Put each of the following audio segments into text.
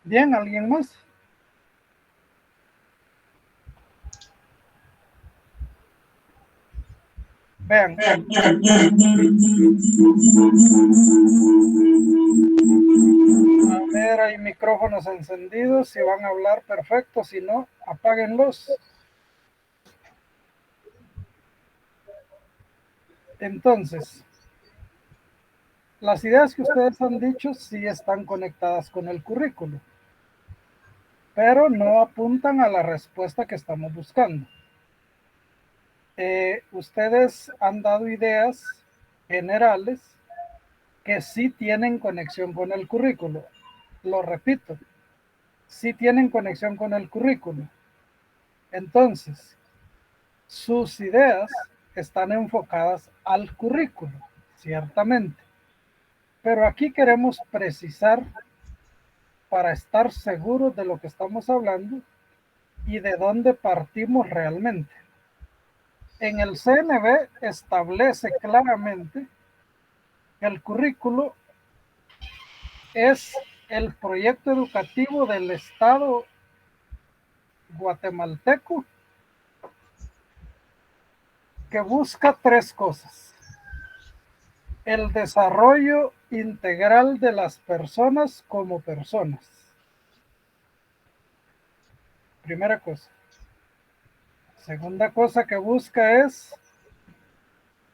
Bien, ¿alguien más? Vean, a ver, hay micrófonos encendidos, si van a hablar, perfecto, si no, apáguenlos. Entonces, las ideas que ustedes han dicho sí están conectadas con el currículo, pero no apuntan a la respuesta que estamos buscando. Ustedes han dado ideas generales que sí tienen conexión con el currículo. Lo repito, sí tienen conexión con el currículo. Entonces, sus ideas están enfocadas al currículo, ciertamente. Pero aquí queremos precisar para estar seguros de lo que estamos hablando y de dónde partimos realmente. En el CNB establece claramente que el currículo es el proyecto educativo del Estado guatemalteco que busca tres cosas: el desarrollo integral de las personas como personas. Primera cosa. Segunda cosa que busca es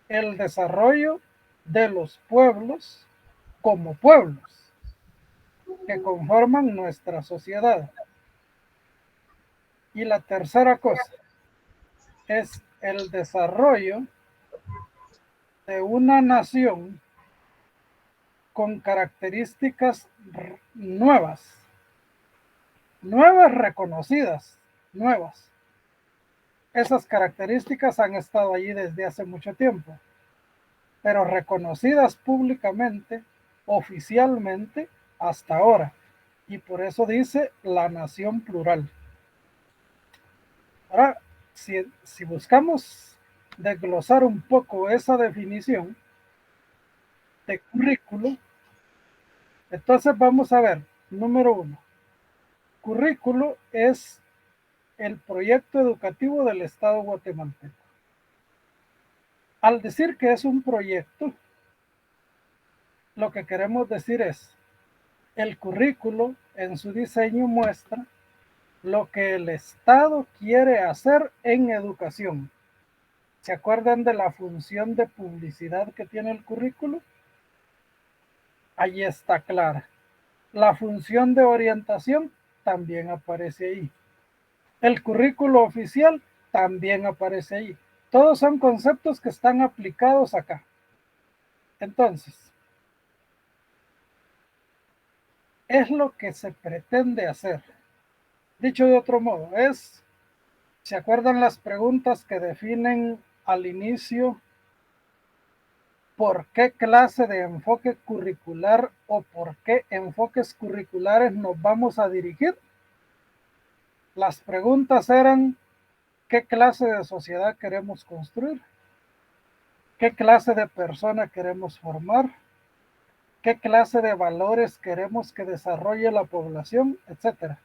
el desarrollo de los pueblos como pueblos que conforman nuestra sociedad. Y la tercera cosa es el desarrollo de una nación con características nuevas, nuevas reconocidas, nuevas. Esas características han estado allí desde hace mucho tiempo, pero reconocidas públicamente, oficialmente, hasta ahora. Y por eso dice la nación plural. Ahora, si buscamos desglosar un poco esa definición de currículo, entonces vamos a ver, número uno, currículo es el proyecto educativo del Estado guatemalteco. Al decir que es un proyecto, lo que queremos decir es, el currículo en su diseño muestra lo que el Estado quiere hacer en educación. ¿Se acuerdan de la función de publicidad que tiene el currículo? Ahí está clara. La función de orientación también aparece ahí. El currículo oficial también aparece ahí. Todos son conceptos que están aplicados acá. Entonces, es lo que se pretende hacer. Dicho de otro modo, ¿se acuerdan las preguntas que definen al inicio por qué clase de enfoque curricular o por qué enfoques curriculares nos vamos a dirigir? Las preguntas eran: ¿qué clase de sociedad queremos construir? ¿Qué clase de persona queremos formar? ¿Qué clase de valores queremos que desarrolle la población? Etcétera.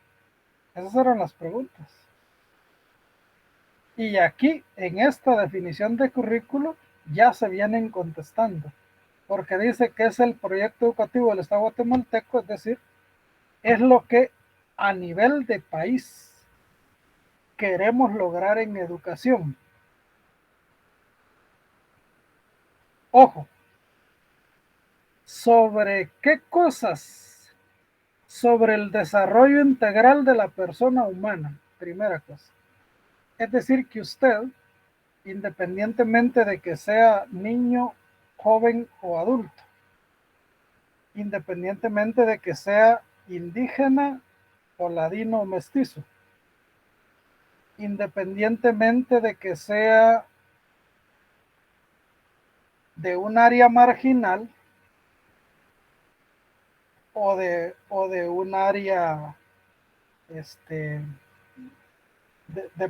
Esas eran las preguntas. Y aquí, en esta definición de currículo, ya se vienen contestando, porque dice que es el proyecto educativo del Estado guatemalteco, es decir, es lo que a nivel de país queremos lograr en educación. Ojo, ¿sobre qué cosas? Sobre el desarrollo integral de la persona humana, primera cosa. Es decir, que usted, independientemente de que sea niño, joven o adulto, independientemente de que sea indígena o ladino o mestizo, independientemente de que sea de un área marginal o de un área de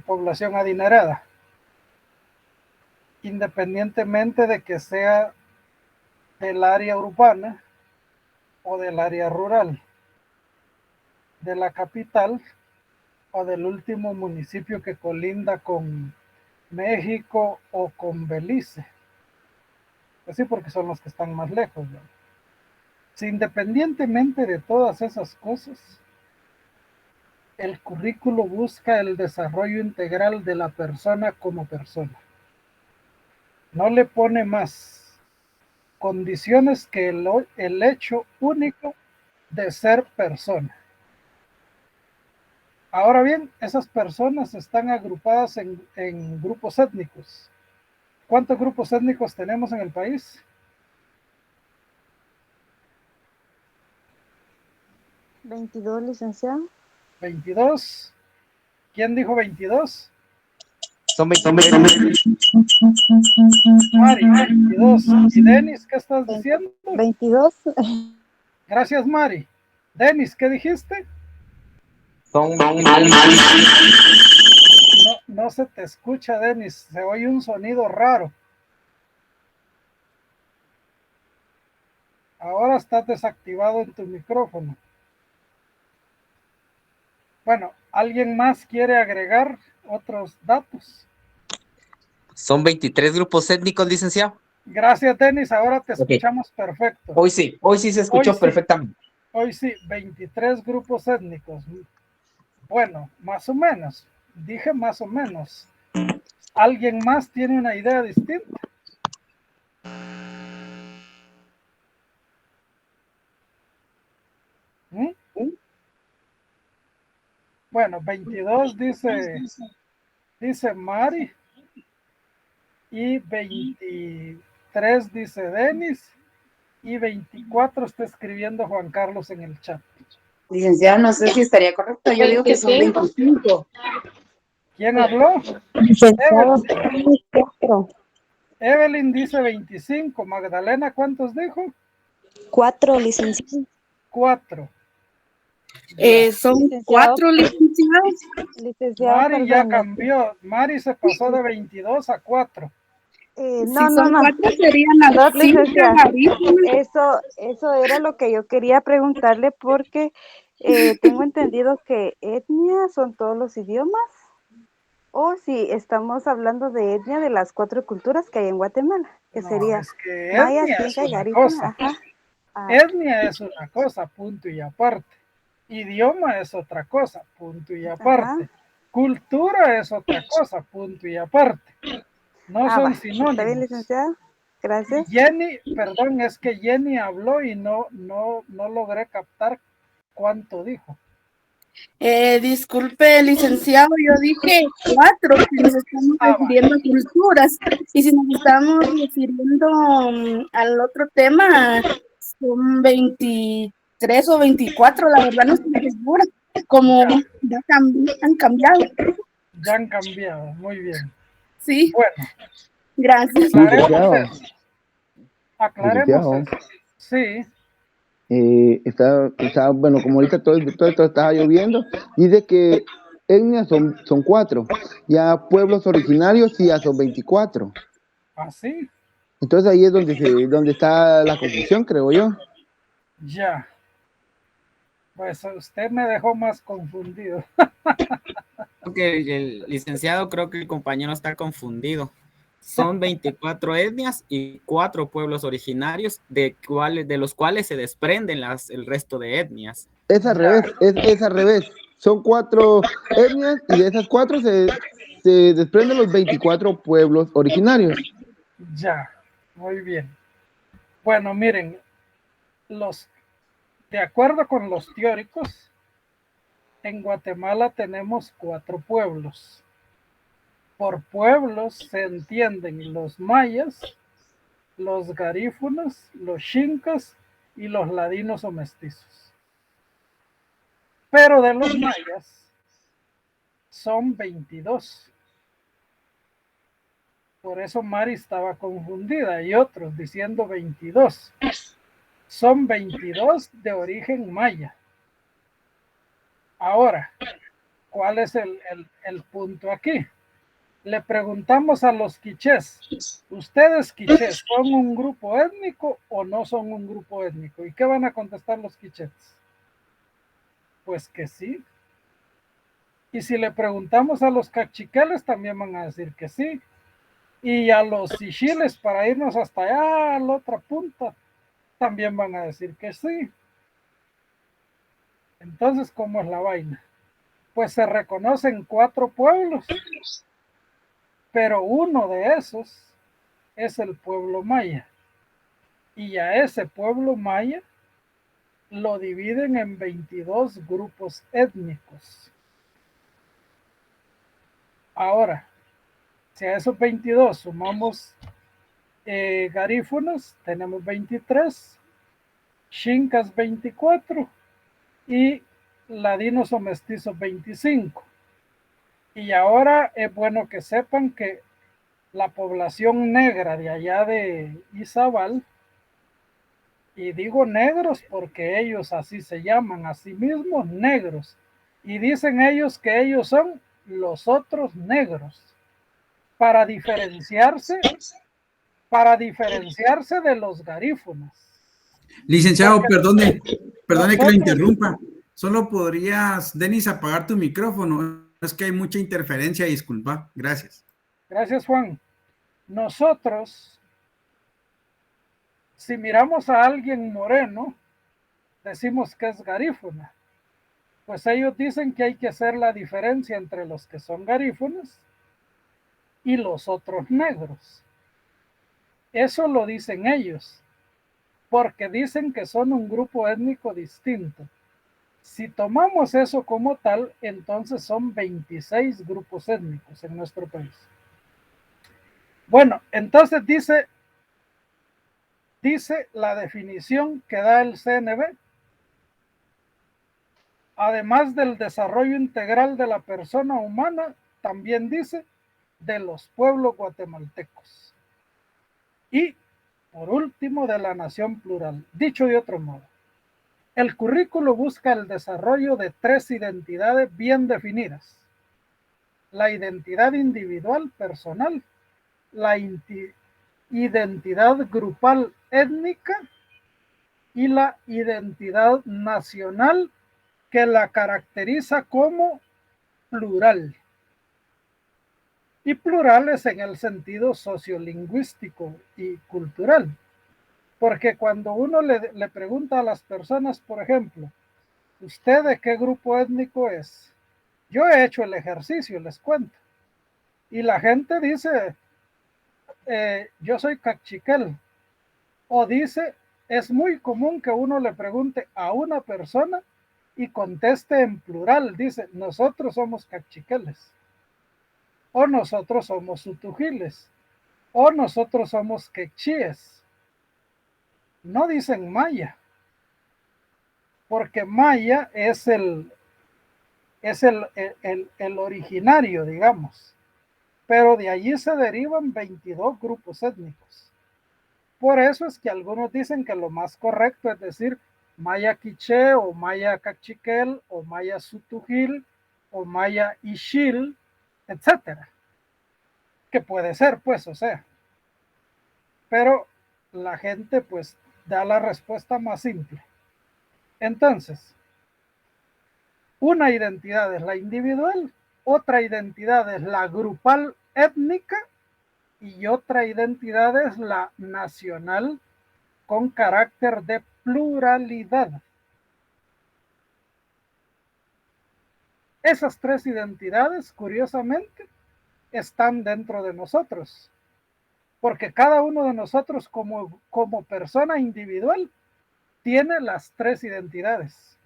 población adinerada, independientemente de que sea del área urbana o del área rural, de la capital o del último municipio que colinda con México o con Belice. Pues sí, porque son los que están más lejos, ¿no? Si independientemente de todas esas cosas, el currículo busca el desarrollo integral de la persona como persona. No le pone más condiciones que el hecho único de ser persona. Ahora bien, esas personas están agrupadas en grupos étnicos. ¿Cuántos grupos étnicos tenemos en el país? 22, licenciado. 22. ¿Quién dijo 22? Son 23. Mari, 22. ¿Y Denis, qué estás diciendo? 22. Gracias, Mari. Denis, ¿qué dijiste? Son No, no se te escucha, Denis. Se oye un sonido raro. Ahora estás desactivado en tu micrófono. Bueno, ¿alguien más quiere agregar otros datos? Son 23 grupos étnicos, licenciado. Gracias, Denis. Ahora te Ok. escuchamos perfecto. Hoy sí se escuchó Hoy sí. perfectamente. Hoy sí, 23 grupos étnicos. Bueno, más o menos. Dije más o menos. ¿Alguien más tiene una idea distinta? ¿Mm? Bueno, 22 dice Mari y 23 dice Denis y 24 está escribiendo Juan Carlos en el chat. Licenciado, no sé si estaría correcto. Yo digo que son 25. ¿Quién habló? Licenciado, Evelyn. 4. Evelyn dice 25. Magdalena, ¿cuántos dijo? 4, licenciado. 4. Son Licenciado. 4 licenciados. Licenciado, Mari ya perdón. cambió. Mari se pasó de 22 a 4. Si No. son 4 serían las No, 5 licenciada. garífunas. Eso era lo que yo quería preguntarle porque tengo entendido que etnia son todos los idiomas, o si estamos hablando de etnia de las 4 culturas que hay en Guatemala, que No, sería es que maya, etnia es xinca y una garífuna. cosa. Ajá. Etnia es una cosa, punto y aparte. Idioma es otra cosa, punto y aparte. Cultura es otra cosa, punto y aparte. No son sinónimos. ¿Está bien, licenciada? Gracias. Y Jenny, perdón, es que Jenny habló y no logré captar cuánto dijo. Disculpe, licenciado, yo dije 4 si nos estamos refiriendo a culturas. Y si nos estamos refiriendo al otro tema, son 23 o 24, la verdad no estoy segura. Como ya han cambiado. Ya han cambiado, muy bien. Sí. Bueno, Gracias. Aclaremos eso. Sí. Bueno, como ahorita todo esto estaba lloviendo, dice que etnias son 4, ya pueblos originarios sí ya son 24. ¿Ah, sí? Entonces ahí es donde está la confusión, creo yo. Ya. Pues usted me dejó más confundido. El licenciado, creo que el compañero está confundido. Son 24 etnias y 4 pueblos originarios de los cuales se desprenden el resto de etnias. Es al revés, es al revés. Son 4 etnias y de esas 4 se desprenden los 24 pueblos originarios. Ya, muy bien. Bueno, miren, de acuerdo con los teóricos, en Guatemala tenemos 4 pueblos. Por pueblos se entienden los mayas, los garífunas, los xincas y los ladinos o mestizos. Pero de los mayas son 22. Por eso Mari estaba confundida y otros diciendo 22. Son 22 de origen maya. Ahora, ¿cuál es el punto aquí? Le preguntamos a los quichés, ¿ustedes quichés son un grupo étnico o no son un grupo étnico? ¿Y qué van a contestar los quichés? Pues que sí. Y si le preguntamos a los cachiqueles, también van a decir que sí. Y a los sichiles, para irnos hasta allá, a la otra punta, también van a decir que sí. Entonces, ¿cómo es la vaina? Pues se reconocen 4 pueblos, pero uno de esos es el pueblo maya. Y a ese pueblo maya lo dividen en 22 grupos étnicos. Ahora, si a esos 22 sumamos garífunas, tenemos 23, chincas 24 y ladinos o mestizos 25. Y ahora es bueno que sepan que la población negra de allá de Izabal, y digo negros porque ellos así se llaman a sí mismos, negros, y dicen ellos que ellos son los otros negros, para diferenciarse de los garífunas. Licenciado, Porque perdone que lo nosotros, interrumpa. Solo podrías, Denis, apagar tu micrófono. Es que hay mucha interferencia, disculpa. Gracias. gracias Juan, nosotros, si miramos a alguien moreno, decimos que es garífuna. Pues ellos dicen que hay que hacer la diferencia entre los que son garífunas y los otros negros. Eso lo dicen ellos, porque dicen que son un grupo étnico distinto. Si tomamos eso como tal, entonces son 26 grupos étnicos en nuestro país. Bueno, entonces dice la definición que da el CNB, además del desarrollo integral de la persona humana, también dice de los pueblos guatemaltecos. Y, por último, de la nación plural. Dicho de otro modo, el currículo busca el desarrollo de 3 identidades bien definidas: la identidad individual personal, la identidad grupal étnica y la identidad nacional, que la caracteriza como plural. Y plural es en el sentido sociolingüístico y cultural. Porque cuando uno le pregunta a las personas, por ejemplo, ¿usted de qué grupo étnico es? Yo he hecho el ejercicio, les cuento. Y la gente dice, yo soy cachiquel. O dice, es muy común que uno le pregunte a una persona y conteste en plural. Dice, nosotros somos cachiqueles. O nosotros somos sutujiles. O nosotros somos quechíes. No dicen maya, porque maya es el originario, digamos, pero de allí se derivan 22 grupos étnicos. Por eso es que algunos dicen que lo más correcto es decir maya quiché o maya cachiquel o maya sutujil o maya ishil, etcétera, que puede ser, pues, o sea, pero la gente pues da la respuesta más simple. Entonces, una identidad es la individual, otra identidad es la grupal étnica y otra identidad es la nacional con carácter de pluralidad. Esas 3 identidades, curiosamente, están dentro de nosotros, porque cada uno de nosotros como persona individual tiene las 3 identidades.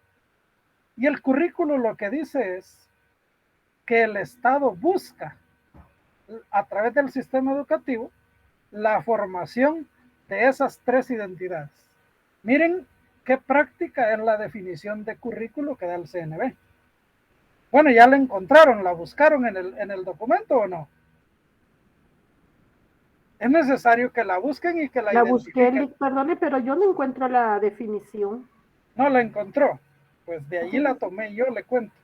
Y el currículo lo que dice es que el Estado busca, a través del sistema educativo, la formación de esas 3 identidades. Miren qué práctica es la definición de currículo que da el CNB. Bueno, ya la encontraron, la buscaron en el documento, ¿o no? Es necesario que la busquen y que la identifiquen. Busqué, perdone, pero yo no encuentro la definición. No la encontró. Pues de allí la tomé yo, le cuento.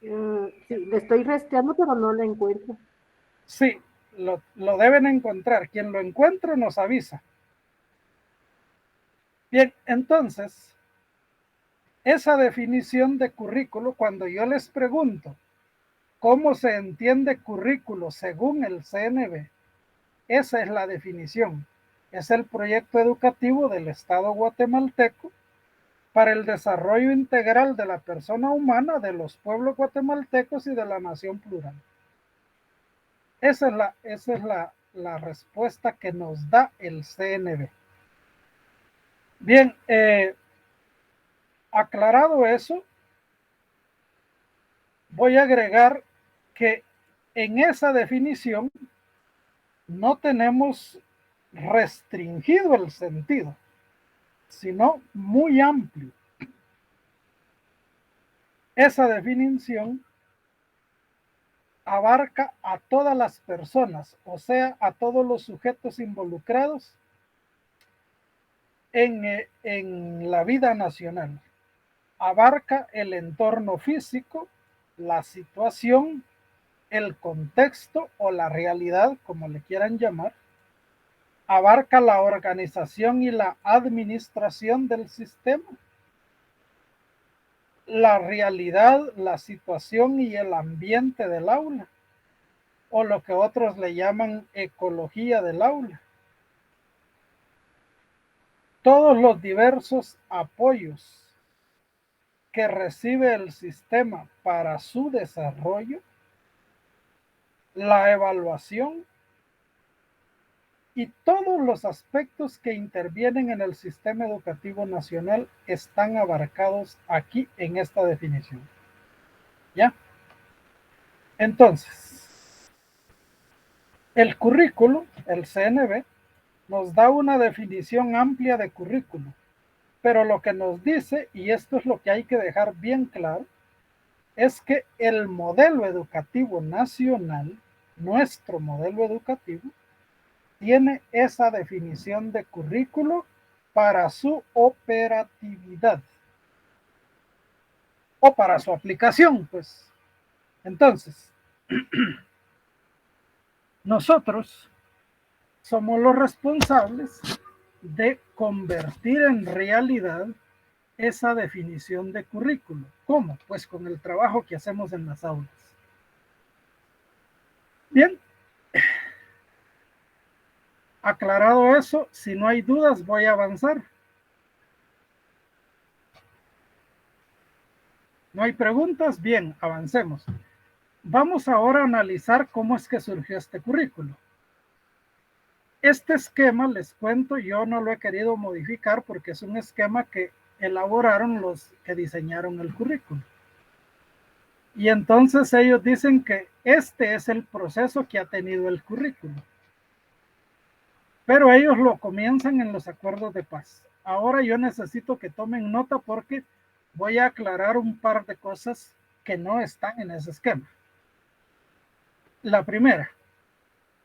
Sí, le estoy rastreando, pero no la encuentro. Sí, lo deben encontrar. Quien lo encuentre nos avisa. Bien, entonces, esa definición de currículo, cuando yo les pregunto cómo se entiende currículo según el CNB, esa es la definición. Es el proyecto educativo del Estado guatemalteco para el desarrollo integral de la persona humana, de los pueblos guatemaltecos y de la nación plural. Esa es la respuesta que nos da el CNB. Bien, aclarado eso, voy a agregar que en esa definición no tenemos restringido el sentido, sino muy amplio. Esa definición abarca a todas las personas, o sea, a todos los sujetos involucrados en la vida nacional. Abarca el entorno físico, la situación, el contexto o la realidad, como le quieran llamar. Abarca la organización y la administración del sistema, la realidad, la situación y el ambiente del aula, o lo que otros le llaman ecología del aula. Todos los diversos apoyos que recibe el sistema para su desarrollo, la evaluación y todos los aspectos que intervienen en el sistema educativo nacional están abarcados aquí en esta definición. ¿Ya? Entonces, el currículo, el CNB, nos da una definición amplia de currículo, pero lo que nos dice, y esto es lo que hay que dejar bien claro, es que el modelo educativo nacional, nuestro modelo educativo, tiene esa definición de currículo para su operatividad o para su aplicación, pues. Entonces, nosotros somos los responsables de convertir en realidad esa definición de currículo. ¿Cómo? Pues con el trabajo que hacemos en las aulas. Bien. Aclarado eso, si no hay dudas, voy a avanzar. ¿No hay preguntas? Bien, avancemos. Vamos ahora a analizar cómo es que surgió este currículo. Este esquema, les cuento, yo no lo he querido modificar porque es un esquema que elaboraron los que diseñaron el currículo. Y entonces ellos dicen que este es el proceso que ha tenido el currículo. Pero ellos lo comienzan en los acuerdos de paz. Ahora yo necesito que tomen nota porque voy a aclarar un par de cosas que no están en ese esquema. La primera,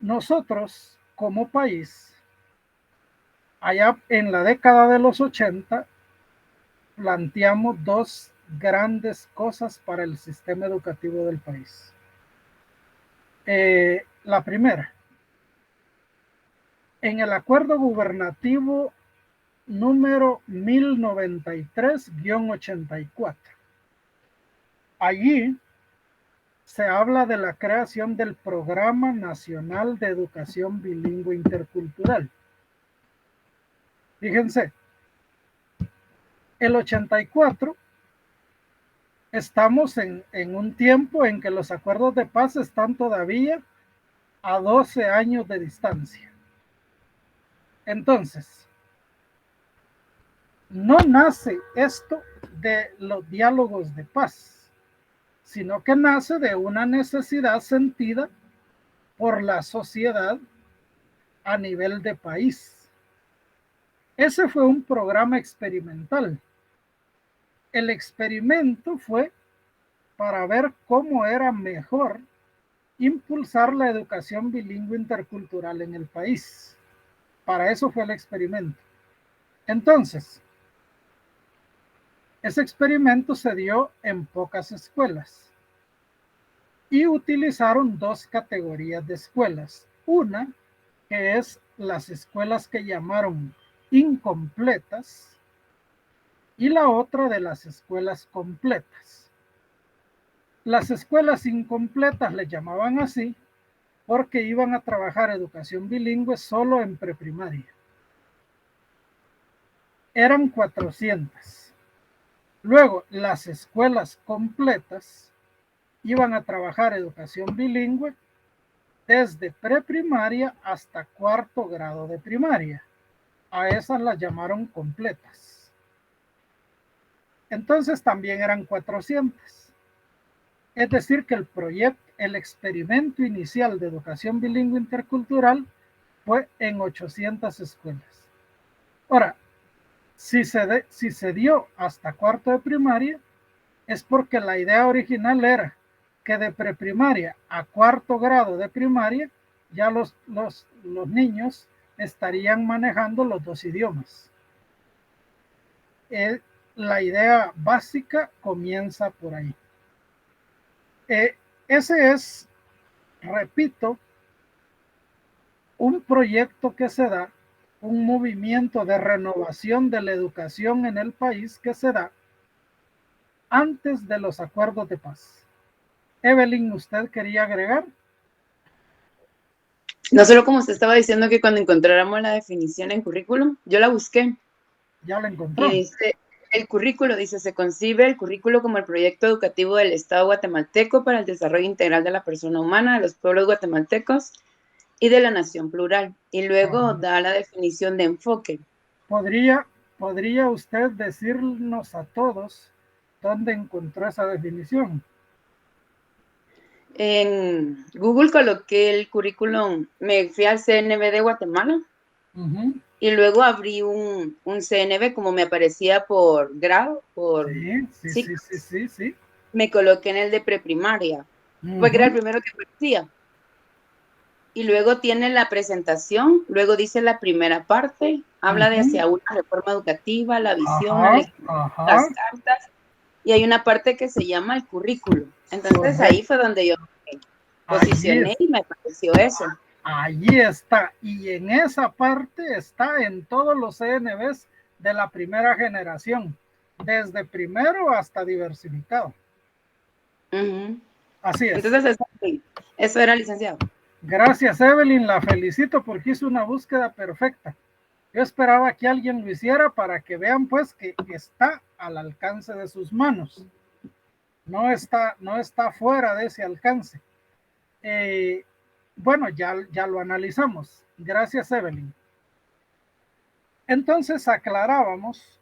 nosotros como país, allá en la década de los 80, planteamos dos grandes cosas para el sistema educativo del país. La primera, en el acuerdo gubernativo número 1093-84. Allí se habla de la creación del Programa Nacional de Educación Bilingüe Intercultural. Fíjense, el 84 estamos en un tiempo en que los acuerdos de paz están todavía a 12 años de distancia. Entonces, no nace esto de los diálogos de paz, sino que nace de una necesidad sentida por la sociedad a nivel de país. Ese fue un programa experimental. El experimento fue para ver cómo era mejor impulsar la educación bilingüe intercultural en el país. Para eso fue el experimento. Entonces, ese experimento se dio en pocas escuelas y utilizaron dos categorías de escuelas. Una, que es las escuelas que llamaron incompletas, y la otra de las escuelas completas. Las escuelas incompletas le llamaban así porque iban a trabajar educación bilingüe solo en preprimaria. Eran 400. Luego, las escuelas completas iban a trabajar educación bilingüe desde preprimaria hasta 4º grado de primaria. A esas las llamaron completas. Entonces también eran 400. Es decir, que el experimento inicial de educación bilingüe intercultural fue en 800 escuelas. Ahora, si se dio hasta 4º de primaria, es porque la idea original era que de preprimaria a 4º grado de primaria ya los niños estarían manejando los 2 idiomas. La idea básica comienza por ahí. Ese es, repito, un proyecto que se da, un movimiento de renovación de la educación en el país que se da antes de los acuerdos de paz. Evelyn, ¿usted quería agregar? No solo como usted estaba diciendo que cuando encontráramos la definición en currículum, yo la busqué. Ya la encontró. Y dice, el currículo, dice, se concibe el currículo como el proyecto educativo del Estado guatemalteco para el desarrollo integral de la persona humana, de los pueblos guatemaltecos y de la nación plural. Y luego da la definición de enfoque. ¿Podría usted decirnos a todos dónde encontró esa definición? En Google coloqué el currículum, me fui al CNB de Guatemala y luego abrí un CNB como me aparecía por grado, por sí. Me coloqué en el de preprimaria, porque era el primero que aparecía. Y luego tiene la presentación, luego dice la primera parte, habla de hacia una reforma educativa, la visión, las cartas, y hay una parte que se llama el currículo. Entonces ahí fue donde yo me posicioné y me pareció eso. Allí está, y en esa parte está en todos los CNBs de la primera generación, desde primero hasta diversificado. Así es. Entonces eso era, licenciado. Gracias, Evelyn, la felicito porque hizo una búsqueda perfecta. Yo esperaba que alguien lo hiciera para que vean pues que está al alcance de sus manos. No está fuera de ese alcance. Bueno, ya lo analizamos. Gracias, Evelyn. Entonces aclarábamos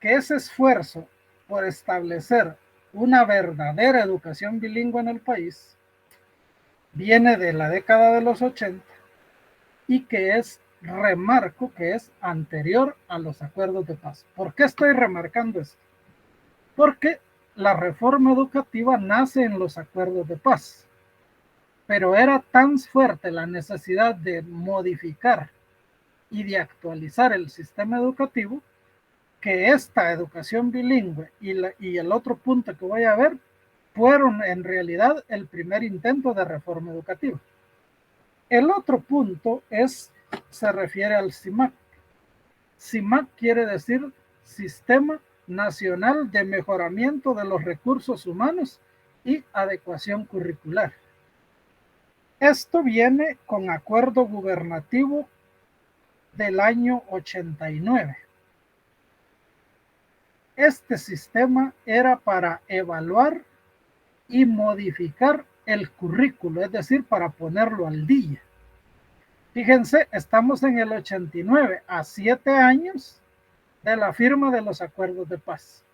que ese esfuerzo por establecer una verdadera educación bilingüe en el país viene de la década de los 80 y que remarco que es anterior a los acuerdos de paz. ¿Por qué estoy remarcando esto? Porque la reforma educativa nace en los acuerdos de paz, pero era tan fuerte la necesidad de modificar y de actualizar el sistema educativo que esta educación bilingüe y el otro punto que voy a ver fueron en realidad el primer intento de reforma educativa. El otro punto se refiere al CIMAC. CIMAC quiere decir Sistema Nacional de Mejoramiento de los Recursos Humanos y Adecuación Curricular. Esto viene con acuerdo gubernativo del año 89. Este sistema era para evaluar y modificar el currículo, es decir, para ponerlo al día. Fíjense, estamos en el 89, a 7 años de la firma de los acuerdos de paz.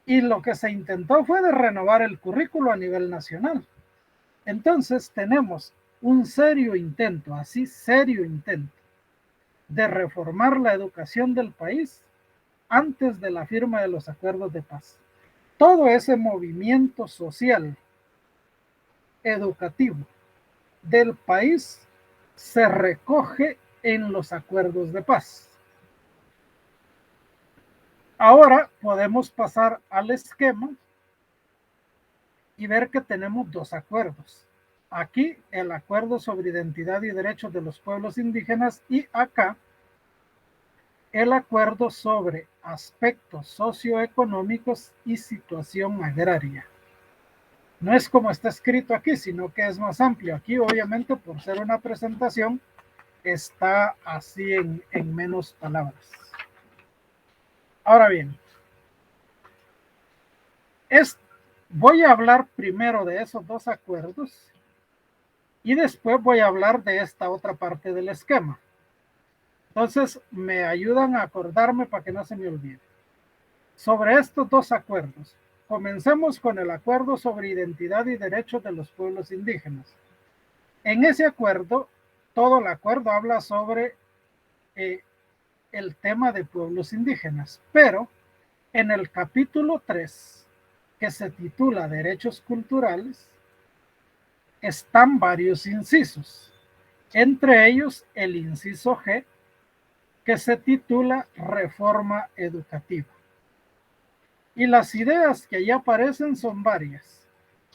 Y lo que se intentó fue de renovar el currículo a nivel nacional. Entonces tenemos un serio intento de reformar la educación del país antes de la firma de los acuerdos de paz. Todo ese movimiento social, educativo del país se recoge en los acuerdos de paz. Ahora podemos pasar al esquema y ver que tenemos 2 acuerdos. Aquí el acuerdo sobre identidad y derechos de los pueblos indígenas y acá el acuerdo sobre aspectos socioeconómicos y situación agraria. No es como está escrito aquí, sino que es más amplio. Aquí, obviamente, por ser una presentación, está así en menos palabras. Ahora bien, voy a hablar primero de esos dos acuerdos y después voy a hablar de esta otra parte del esquema. Entonces, me ayudan a acordarme para que no se me olvide. Sobre estos dos acuerdos, comencemos con el acuerdo sobre identidad y derechos de los pueblos indígenas. En ese acuerdo, todo el acuerdo habla sobre el tema de pueblos indígenas, pero en el capítulo 3, que se titula Derechos Culturales, están varios incisos, entre ellos el inciso G, que se titula Reforma Educativa. Y las ideas que allí aparecen son varias.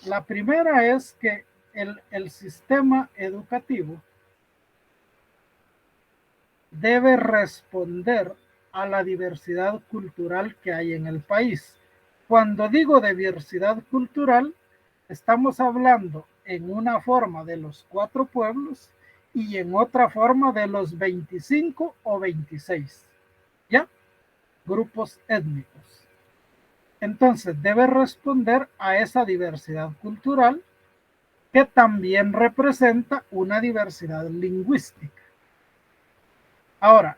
La primera es que el sistema educativo debe responder a la diversidad cultural que hay en el país. Cuando digo diversidad cultural, estamos hablando en una forma de los 4 pueblos y en otra forma de los 25 o 26, ¿ya? Grupos étnicos. Entonces, debe responder a esa diversidad cultural que también representa una diversidad lingüística. Ahora,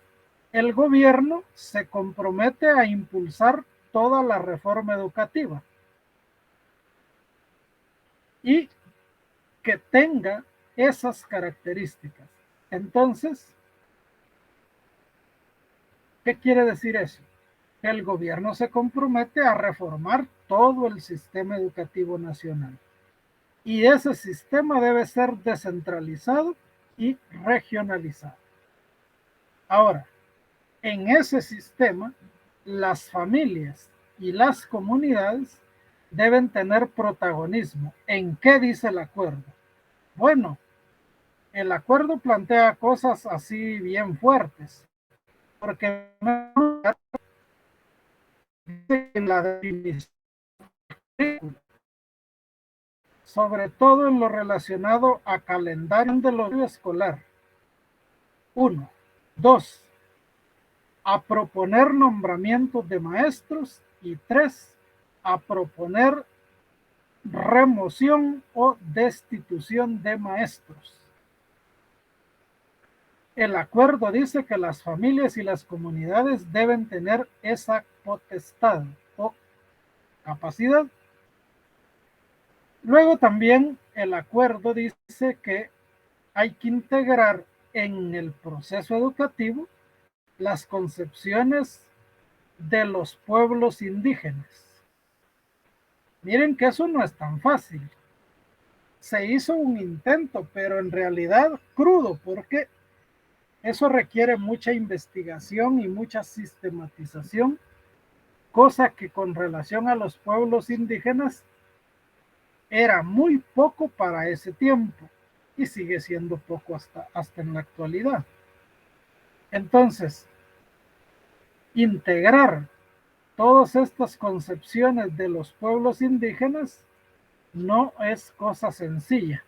el gobierno se compromete a impulsar toda la reforma educativa y que tenga esas características. Entonces, ¿qué quiere decir eso? Que el gobierno se compromete a reformar todo el sistema educativo nacional. Y ese sistema debe ser descentralizado y regionalizado. Ahora, en ese sistema, las familias y las comunidades deben tener protagonismo. ¿En qué dice el acuerdo? Bueno, el acuerdo plantea cosas así bien fuertes, porque en la definición, sobre todo en lo relacionado a calendario de los escolar. 1. 2. A proponer nombramientos de maestros y 3. A proponer remoción o destitución de maestros. El acuerdo dice que las familias y las comunidades deben tener esa potestad o capacidad. Luego también el acuerdo dice que hay que integrar en el proceso educativo las concepciones de los pueblos indígenas. Miren que eso no es tan fácil. Se hizo un intento, pero en realidad crudo, porque eso requiere mucha investigación y mucha sistematización, cosa que con relación a los pueblos indígenas era muy poco para ese tiempo y sigue siendo poco hasta en la actualidad. Entonces, integrar todas estas concepciones de los pueblos indígenas no es cosa sencilla,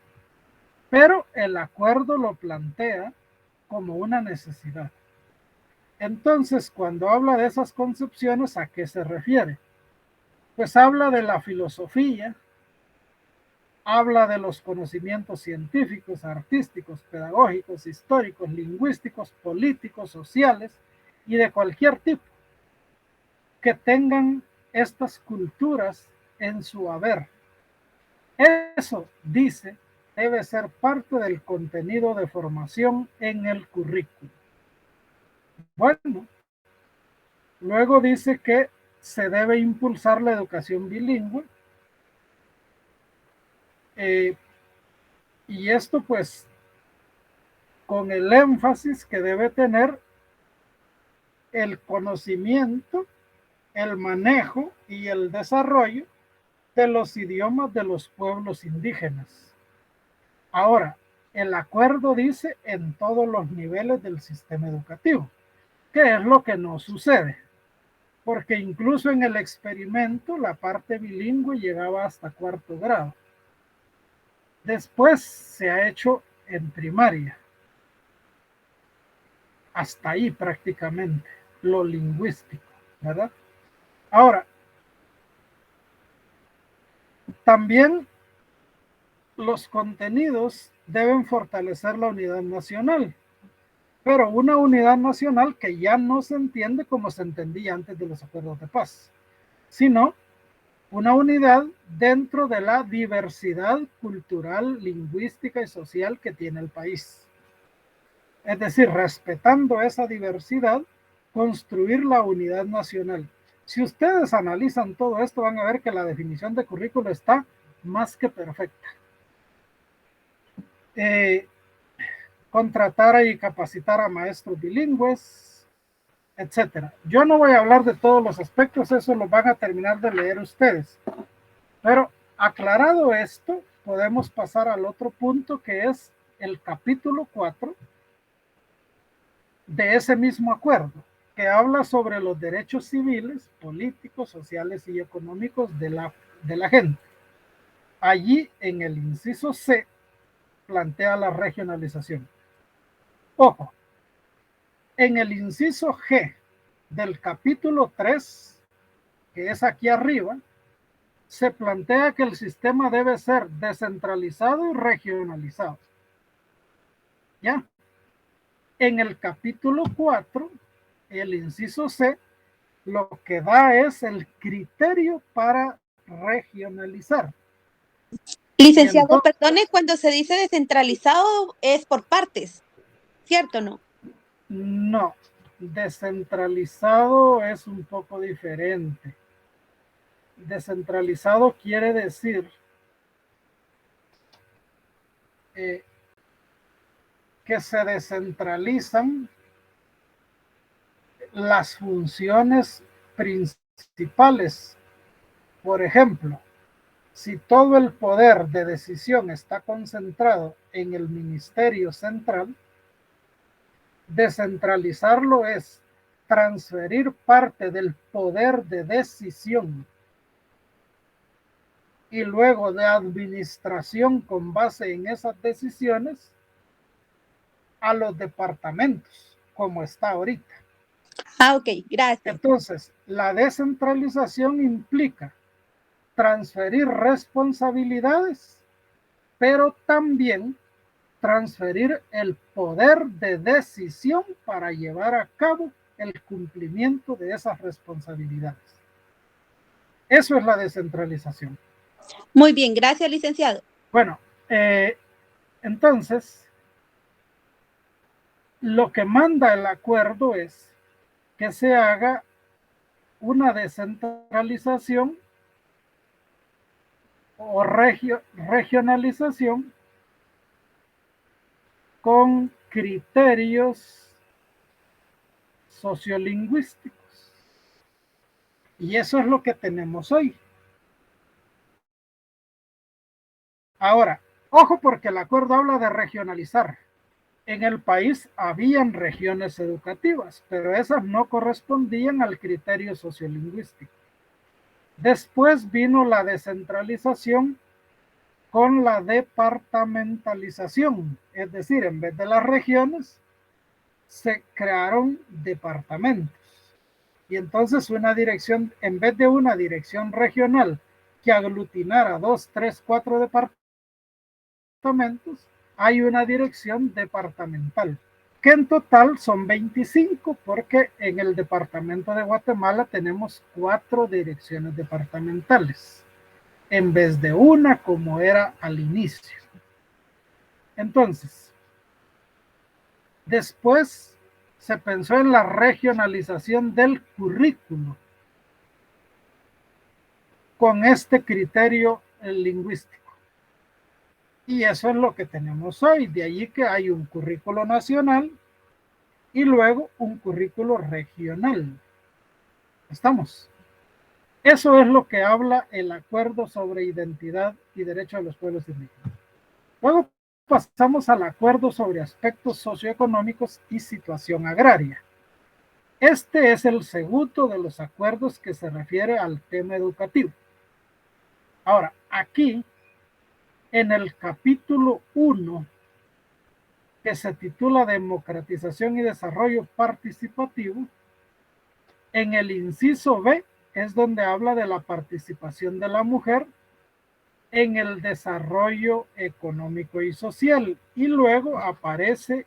pero el acuerdo lo plantea como una necesidad. Entonces, cuando habla de esas concepciones, ¿a qué se refiere? Pues habla de la filosofía, habla de los conocimientos científicos, artísticos, pedagógicos, históricos, lingüísticos, políticos, sociales y de cualquier tipo que tengan estas culturas en su haber. Eso, dice, debe ser parte del contenido de formación en el currículo. Bueno, luego dice que se debe impulsar la educación bilingüe. Y esto pues con el énfasis que debe tener el conocimiento, el manejo y el desarrollo de los idiomas de los pueblos indígenas. Ahora, el acuerdo dice en todos los niveles del sistema educativo. ¿Qué es lo que no sucede? Porque incluso en el experimento la parte bilingüe llegaba hasta 4º grado. Después se ha hecho en primaria. Hasta ahí prácticamente, lo lingüístico, ¿verdad? Ahora, también los contenidos deben fortalecer la unidad nacional, pero una unidad nacional que ya no se entiende como se entendía antes de los acuerdos de paz, sino una unidad dentro de la diversidad cultural, lingüística y social que tiene el país. Es decir, respetando esa diversidad, construir la unidad nacional. Si ustedes analizan todo esto, van a ver que la definición de currículo está más que perfecta. Contratar y capacitar a maestros bilingües, etcétera. Yo no voy a hablar de todos los aspectos, eso lo van a terminar de leer ustedes. Pero aclarado esto, podemos pasar al otro punto, que es el capítulo 4 de ese mismo acuerdo, que habla sobre los derechos civiles, políticos, sociales y económicos de la gente. Allí, en el inciso C, plantea la regionalización. Ojo, en el inciso G del capítulo 3, que es aquí arriba, se plantea que el sistema debe ser descentralizado y regionalizado. ¿Ya? En el capítulo 4, el inciso C, lo que da es el criterio para regionalizar. Licenciado, entonces, perdone, cuando se dice descentralizado es por partes, ¿cierto o no? No, descentralizado es un poco diferente. Descentralizado quiere decir que se descentralizan las funciones principales. Por ejemplo, si todo el poder de decisión está concentrado en el Ministerio Central, descentralizarlo es transferir parte del poder de decisión y luego de administración con base en esas decisiones a los departamentos, como está ahorita. Ah, ok, gracias. Entonces, la descentralización implica transferir responsabilidades, pero también transferir el poder de decisión para llevar a cabo el cumplimiento de esas responsabilidades. Eso es la descentralización. Muy bien, gracias, licenciado. Bueno, entonces, lo que manda el acuerdo es que se haga una descentralización o regionalización con criterios sociolingüísticos. Y eso es lo que tenemos hoy. Ahora, ojo, porque el acuerdo habla de regionalizar. En el país habían regiones educativas, pero esas no correspondían al criterio sociolingüístico. Después vino la descentralización con la departamentalización, es decir, en vez de las regiones, se crearon departamentos. Y entonces una dirección, en vez de una dirección regional que aglutinara 2, 3, 4 departamentos, hay una dirección departamental, que en total son 25, porque en el departamento de Guatemala tenemos 4 direcciones departamentales, en vez de una como era al inicio. Entonces, después se pensó en la regionalización del currículo con este criterio lingüístico. Y eso es lo que tenemos hoy, de allí que hay un currículo nacional y luego un currículo regional. ¿Estamos? Eso es lo que habla el acuerdo sobre identidad y derechos de los pueblos indígenas. Luego pasamos al acuerdo sobre aspectos socioeconómicos y situación agraria. Este es el segundo de los acuerdos que se refiere al tema educativo. Ahora, aquí, en el capítulo 1, que se titula Democratización y Desarrollo Participativo, en el inciso B es donde habla de la participación de la mujer en el desarrollo económico y social, y luego aparece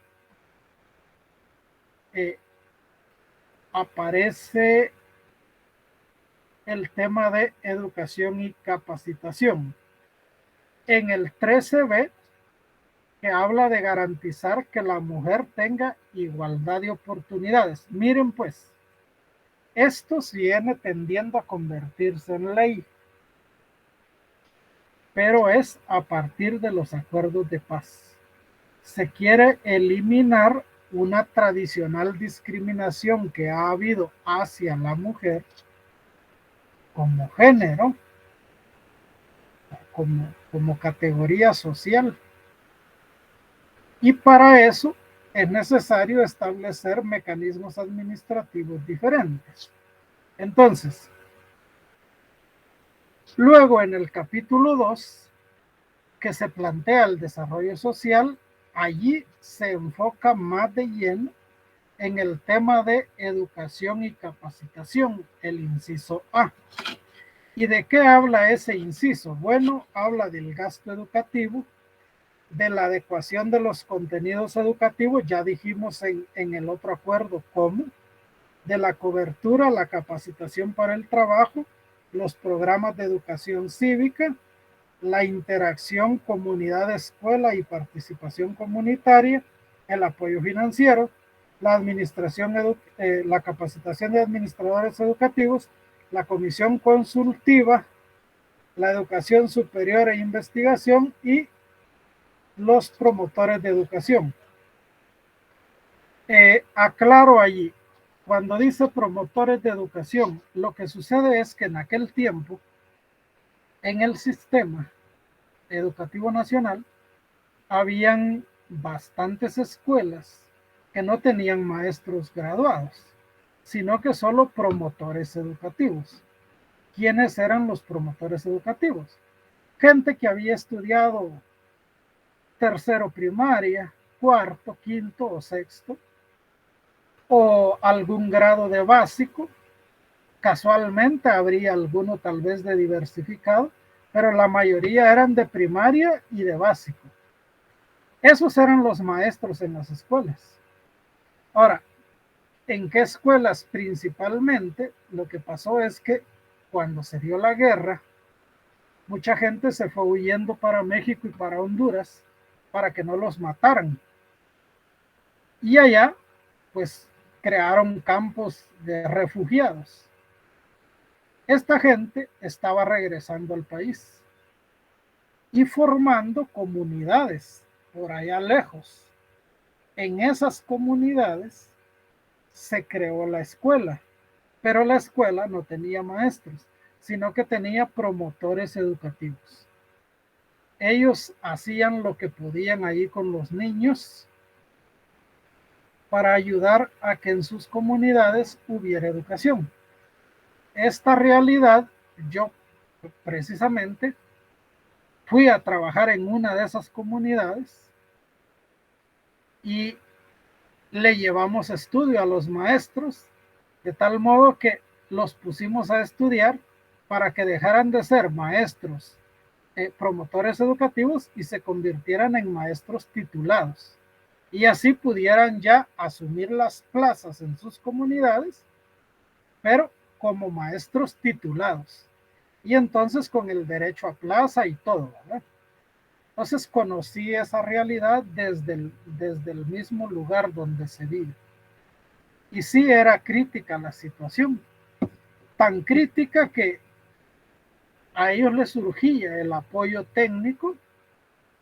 el tema de educación y capacitación. En el 13B, que habla de garantizar que la mujer tenga igualdad de oportunidades. Miren pues, esto viene tendiendo a convertirse en ley, pero es a partir de los acuerdos de paz. Se quiere eliminar una tradicional discriminación que ha habido hacia la mujer como género, como categoría social. Y para eso es necesario establecer mecanismos administrativos diferentes. Entonces, luego en el capítulo 2, que se plantea el desarrollo social, allí se enfoca más de lleno en el tema de educación y capacitación, el inciso A. ¿Y de qué habla ese inciso? Bueno, habla del gasto educativo, de la adecuación de los contenidos educativos, ya dijimos en el otro acuerdo cómo, de la cobertura, la capacitación para el trabajo, los programas de educación cívica, la interacción comunidad-escuela y participación comunitaria, el apoyo financiero, la administración, la capacitación de administradores educativos, la comisión consultiva, la educación superior e investigación y los promotores de educación. Aclaro allí, cuando dice promotores de educación, lo que sucede es que en aquel tiempo, en el sistema educativo nacional, habían bastantes escuelas que no tenían maestros graduados, sino que solo promotores educativos. ¿Quiénes eran los promotores educativos? Gente que había estudiado tercero primaria, cuarto, quinto o sexto, o algún grado de básico. Casualmente habría alguno tal vez de diversificado, pero la mayoría eran de primaria y de básico. Esos eran los maestros en las escuelas. Ahora, ¿en qué escuelas principalmente? Lo que pasó es que cuando se dio la guerra, mucha gente se fue huyendo para México y para Honduras para que no los mataran. Y allá, pues, crearon campos de refugiados. Esta gente estaba regresando al país y formando comunidades por allá lejos. En esas comunidades se creó la escuela, pero la escuela no tenía maestros, sino que tenía promotores educativos. Ellos hacían lo que podían ahí con los niños para ayudar a que en sus comunidades hubiera educación. Esta realidad, yo precisamente fui a trabajar en una de esas comunidades y le llevamos estudio a los maestros, de tal modo que los pusimos a estudiar para que dejaran de ser maestros, promotores educativos y se convirtieran en maestros titulados. Y así pudieran ya asumir las plazas en sus comunidades, pero como maestros titulados. Y entonces con el derecho a plaza y todo, ¿verdad? Entonces conocí esa realidad desde el mismo lugar donde se vive. Y sí era crítica la situación, tan crítica que a ellos les surgía el apoyo técnico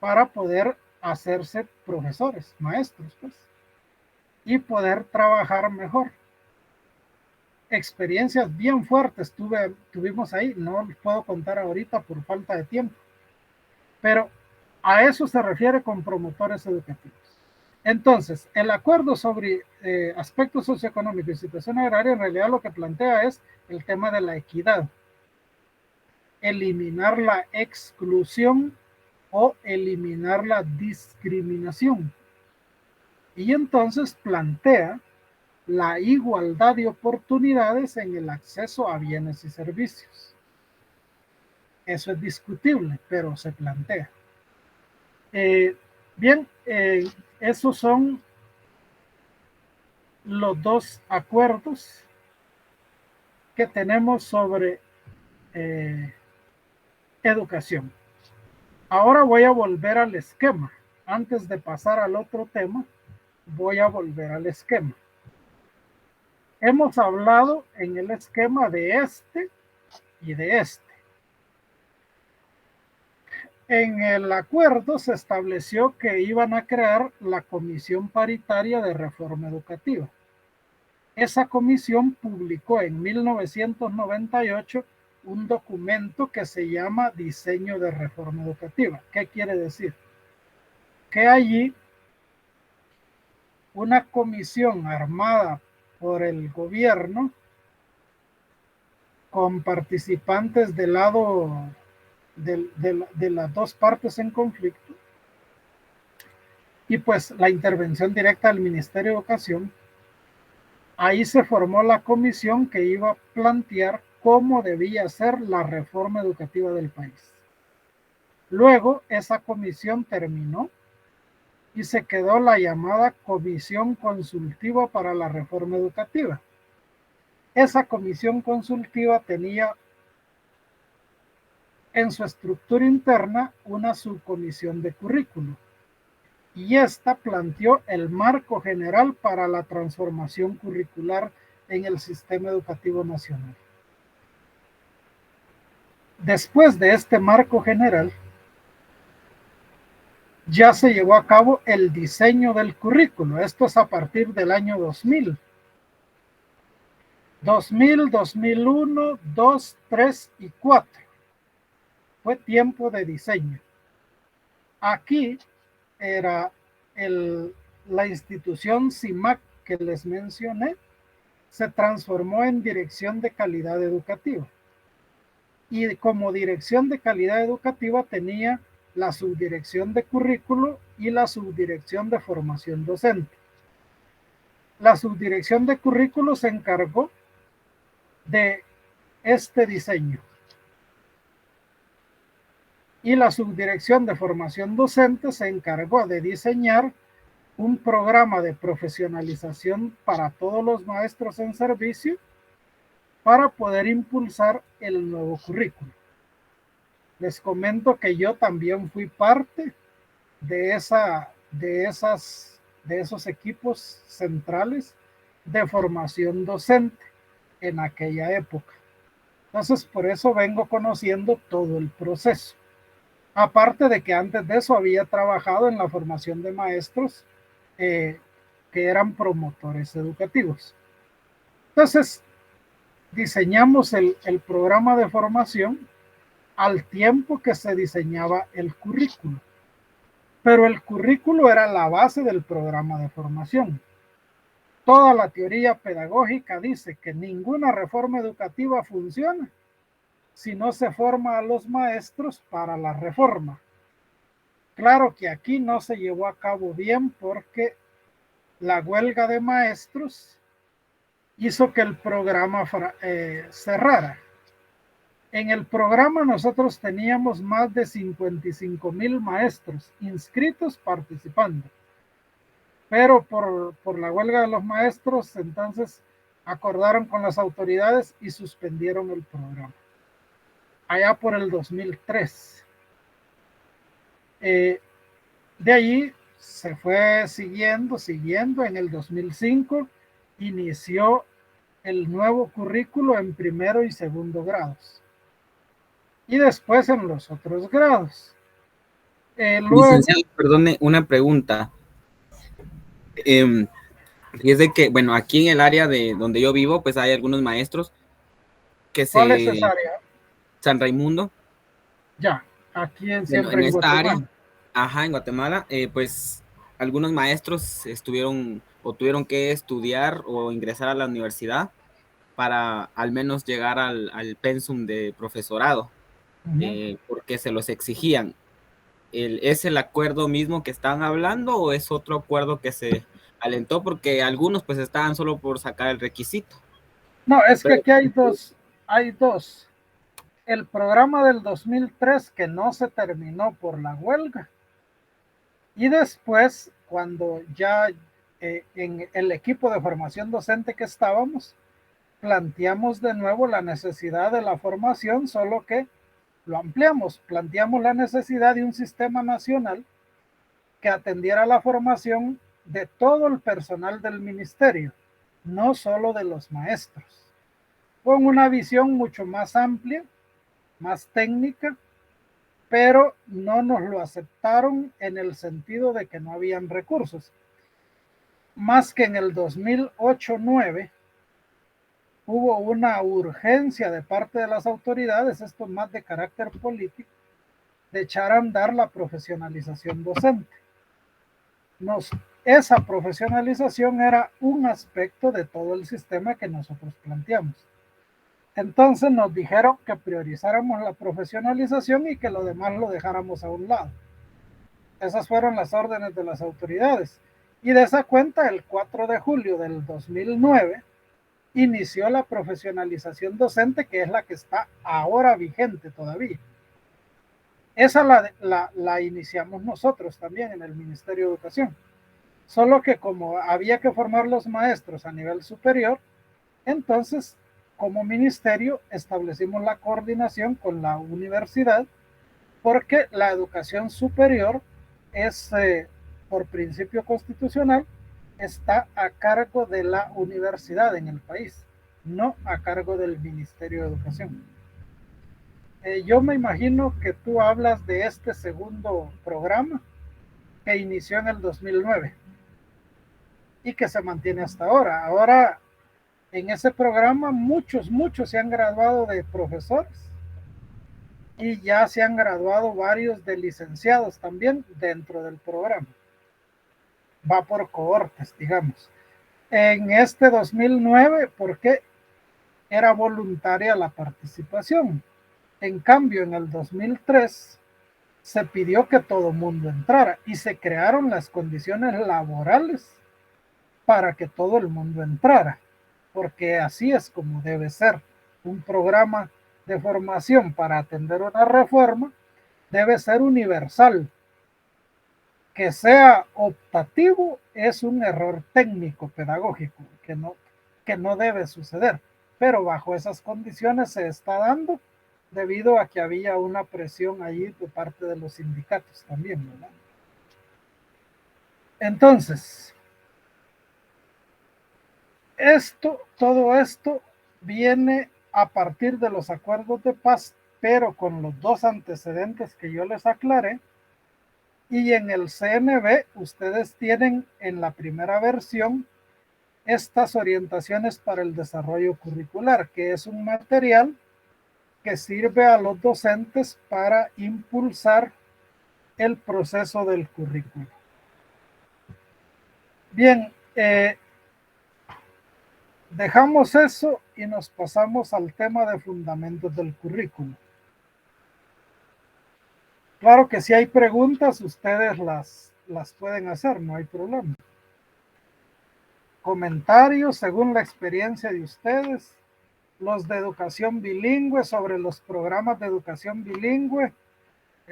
para poder hacerse profesores, maestros, pues, y poder trabajar mejor. Experiencias bien fuertes tuvimos ahí, no les puedo contar ahorita por falta de tiempo, pero a eso se refiere con promotores educativos. Entonces, el acuerdo sobre aspectos socioeconómicos y situación agraria en realidad lo que plantea es el tema de la equidad. Eliminar la exclusión o eliminar la discriminación. Y entonces plantea la igualdad de oportunidades en el acceso a bienes y servicios. Eso es discutible, pero se plantea. Bien, esos son los dos acuerdos que tenemos sobre educación. Ahora voy a volver al esquema. Antes de pasar al otro tema, voy a volver al esquema. Hemos hablado en el esquema de este y de este. En el acuerdo se estableció que iban a crear la Comisión Paritaria de Reforma Educativa. Esa comisión publicó en 1998 un documento que se llama Diseño de Reforma Educativa. ¿Qué quiere decir? Que allí una comisión armada por el gobierno con participantes del lado de las dos partes en conflicto y pues la intervención directa del Ministerio de Educación, ahí se formó la comisión que iba a plantear cómo debía ser la reforma educativa del país. Luego esa comisión terminó y se quedó la llamada Comisión Consultiva para la Reforma Educativa. Esa comisión consultiva tenía en su estructura interna una subcomisión de currículo y esta planteó el marco general para la transformación curricular en el sistema educativo nacional. Después de este marco general, ya se llevó a cabo el diseño del currículo. Esto es a partir del año 2000. 2000, 2001, 2, 3 y 4. Fue tiempo de diseño. Aquí era la institución CIMAC que les mencioné, se transformó en Dirección de Calidad Educativa. Y como Dirección de Calidad Educativa tenía la subdirección de currículo y la subdirección de formación docente. La subdirección de currículo se encargó de este diseño y la subdirección de formación docente se encargó de diseñar un programa de profesionalización para todos los maestros en servicio para poder impulsar el nuevo currículo. Les comento que yo también fui parte de esos equipos centrales de formación docente en aquella época. Entonces, por eso vengo conociendo todo el proceso. Aparte de que antes de eso había trabajado en la formación de maestros que eran promotores educativos. Entonces, diseñamos el programa de formación al tiempo que se diseñaba el currículo. Pero el currículo era la base del programa de formación. Toda la teoría pedagógica dice que ninguna reforma educativa funciona si no se forma a los maestros para la reforma. Claro que aquí no se llevó a cabo bien porque la huelga de maestros hizo que el programa cerrara. En el programa nosotros teníamos más de 55,000 maestros inscritos participando. Pero por la huelga de los maestros, entonces acordaron con las autoridades y suspendieron el programa. Allá por el 2003. De allí se fue siguiendo. En el 2005 inició el nuevo currículo en primero y segundo grados. Y después en los otros grados. Luego, licenciado, perdone, una pregunta. Fíjese que, bueno, aquí en el área de donde yo vivo, pues hay algunos maestros que ¿cuál es esa área? San Raimundo. Ya, aquí Bueno, siempre en en esta Guatemala. área, ajá, en Guatemala, pues algunos maestros estuvieron o tuvieron que estudiar o ingresar a la universidad para al menos llegar al pensum de profesorado, porque se los exigían. ¿Es el acuerdo mismo que están hablando o es otro acuerdo que se alentó? Porque algunos pues estaban solo por sacar el requisito. No, es que Pero, aquí hay dos. El programa del 2003 que no se terminó por la huelga. Y después, cuando ya en el equipo de formación docente que estábamos, planteamos de nuevo la necesidad de la formación, solo que lo ampliamos, planteamos la necesidad de un sistema nacional que atendiera la formación de todo el personal del ministerio, no solo de los maestros, con una visión mucho más amplia, más técnica, pero no nos lo aceptaron en el sentido de que no habían recursos. Más que en el 2008-9 hubo una urgencia de parte de las autoridades, esto más de carácter político, de echar a andar la profesionalización docente. Esa profesionalización era un aspecto de todo el sistema que nosotros planteamos. Entonces nos dijeron que priorizáramos la profesionalización y que lo demás lo dejáramos a un lado. Esas fueron las órdenes de las autoridades. Y de esa cuenta, el 4 de julio del 2009, inició la profesionalización docente, que es la que está ahora vigente todavía. Esa la iniciamos nosotros también en el Ministerio de Educación. Solo que como había que formar los maestros a nivel superior, entonces como ministerio establecimos la coordinación con la universidad, porque la educación superior es, por principio constitucional, está a cargo de la universidad en el país, no a cargo del Ministerio de Educación. Yo me imagino que tú hablas de este segundo programa que inició en el 2009 y que se mantiene hasta ahora. Ahora, en ese programa, muchos se han graduado de profesores y ya se han graduado varios de licenciados también dentro del programa. Va por cohortes, digamos. En este 2009, porque era voluntaria la participación. En cambio, en el 2003 se pidió que todo mundo entrara y se crearon las condiciones laborales para que todo el mundo entrara, porque así es como debe ser. Un programa de formación para atender una reforma debe ser universal. Que sea optativo es un error técnico pedagógico que no debe suceder, pero bajo esas condiciones se está dando debido a que había una presión allí de parte de los sindicatos también, ¿verdad? Entonces, todo esto viene a partir de los acuerdos de paz, pero con los dos antecedentes que yo les aclaré. Y en el CNB ustedes tienen en la primera versión estas orientaciones para el desarrollo curricular, que es un material que sirve a los docentes para impulsar el proceso del currículo. Bien, dejamos eso y nos pasamos al tema de fundamentos del currículo. Claro que si hay preguntas, ustedes las pueden hacer, no hay problema. Comentarios según la experiencia de ustedes, los de educación bilingüe, sobre los programas de educación bilingüe,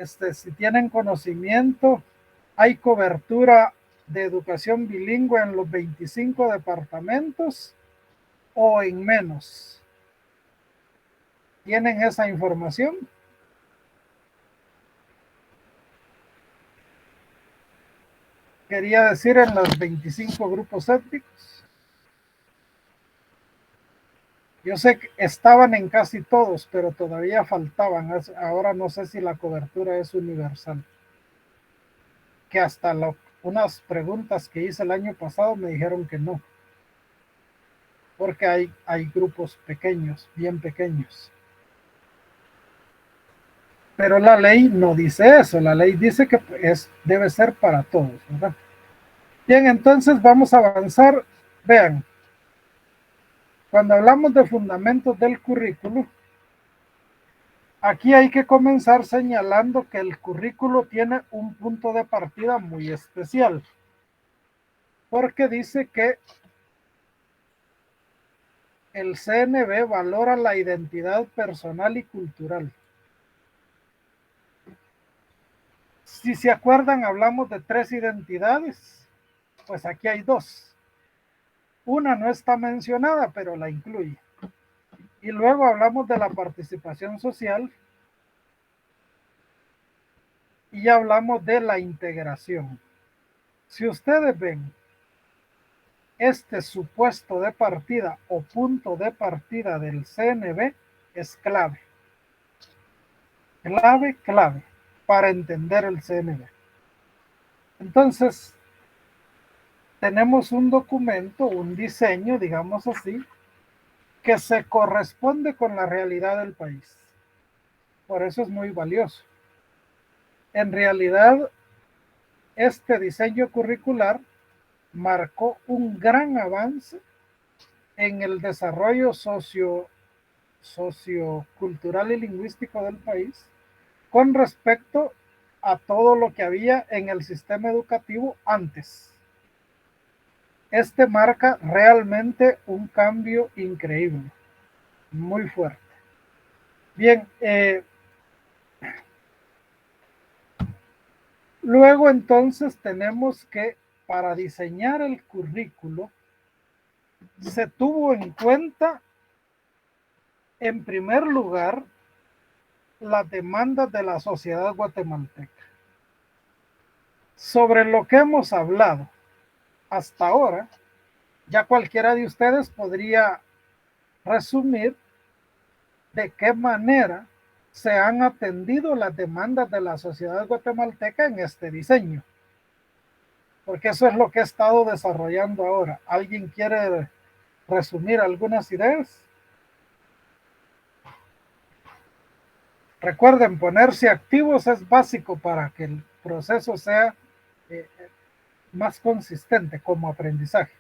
si tienen conocimiento, hay cobertura de educación bilingüe en los 25 departamentos o en menos. ¿Tienen esa información? Quería decir en los 25 grupos étnicos. Yo sé que estaban en casi todos, pero todavía faltaban. Ahora no sé si la cobertura es universal. Que hasta unas preguntas que hice el año pasado me dijeron que no. Porque hay grupos pequeños, bien pequeños. Pero la ley no dice eso. La ley dice que debe ser para todos, ¿verdad? Bien, entonces vamos a avanzar. Vean, cuando hablamos de fundamentos del currículo, aquí hay que comenzar señalando que el currículo tiene un punto de partida muy especial, porque dice que el CNB valora la identidad personal y cultural. Si se acuerdan, hablamos de 3 identidades, pues aquí hay 2. Una no está mencionada, pero la incluye. Y luego hablamos de la participación social y hablamos de la integración. Si ustedes ven, este supuesto de partida o punto de partida del CNB es clave. Clave para entender el CNB. Entonces, tenemos un documento, un diseño, digamos así, que se corresponde con la realidad del país. Por eso es muy valioso. En realidad, este diseño curricular marcó un gran avance en el desarrollo sociocultural y lingüístico del país con respecto a todo lo que había en el sistema educativo antes. Este marca realmente un cambio increíble, muy fuerte. Bien, luego entonces tenemos que para diseñar el currículo se tuvo en cuenta en primer lugar las demandas de la sociedad guatemalteca. Sobre lo que hemos hablado hasta ahora, ya cualquiera de ustedes podría resumir de qué manera se han atendido las demandas de la sociedad guatemalteca en este diseño. Porque eso es lo que he estado desarrollando ahora. ¿Alguien quiere resumir algunas ideas? Recuerden, ponerse activos es básico para que el proceso sea más consistente como aprendizaje.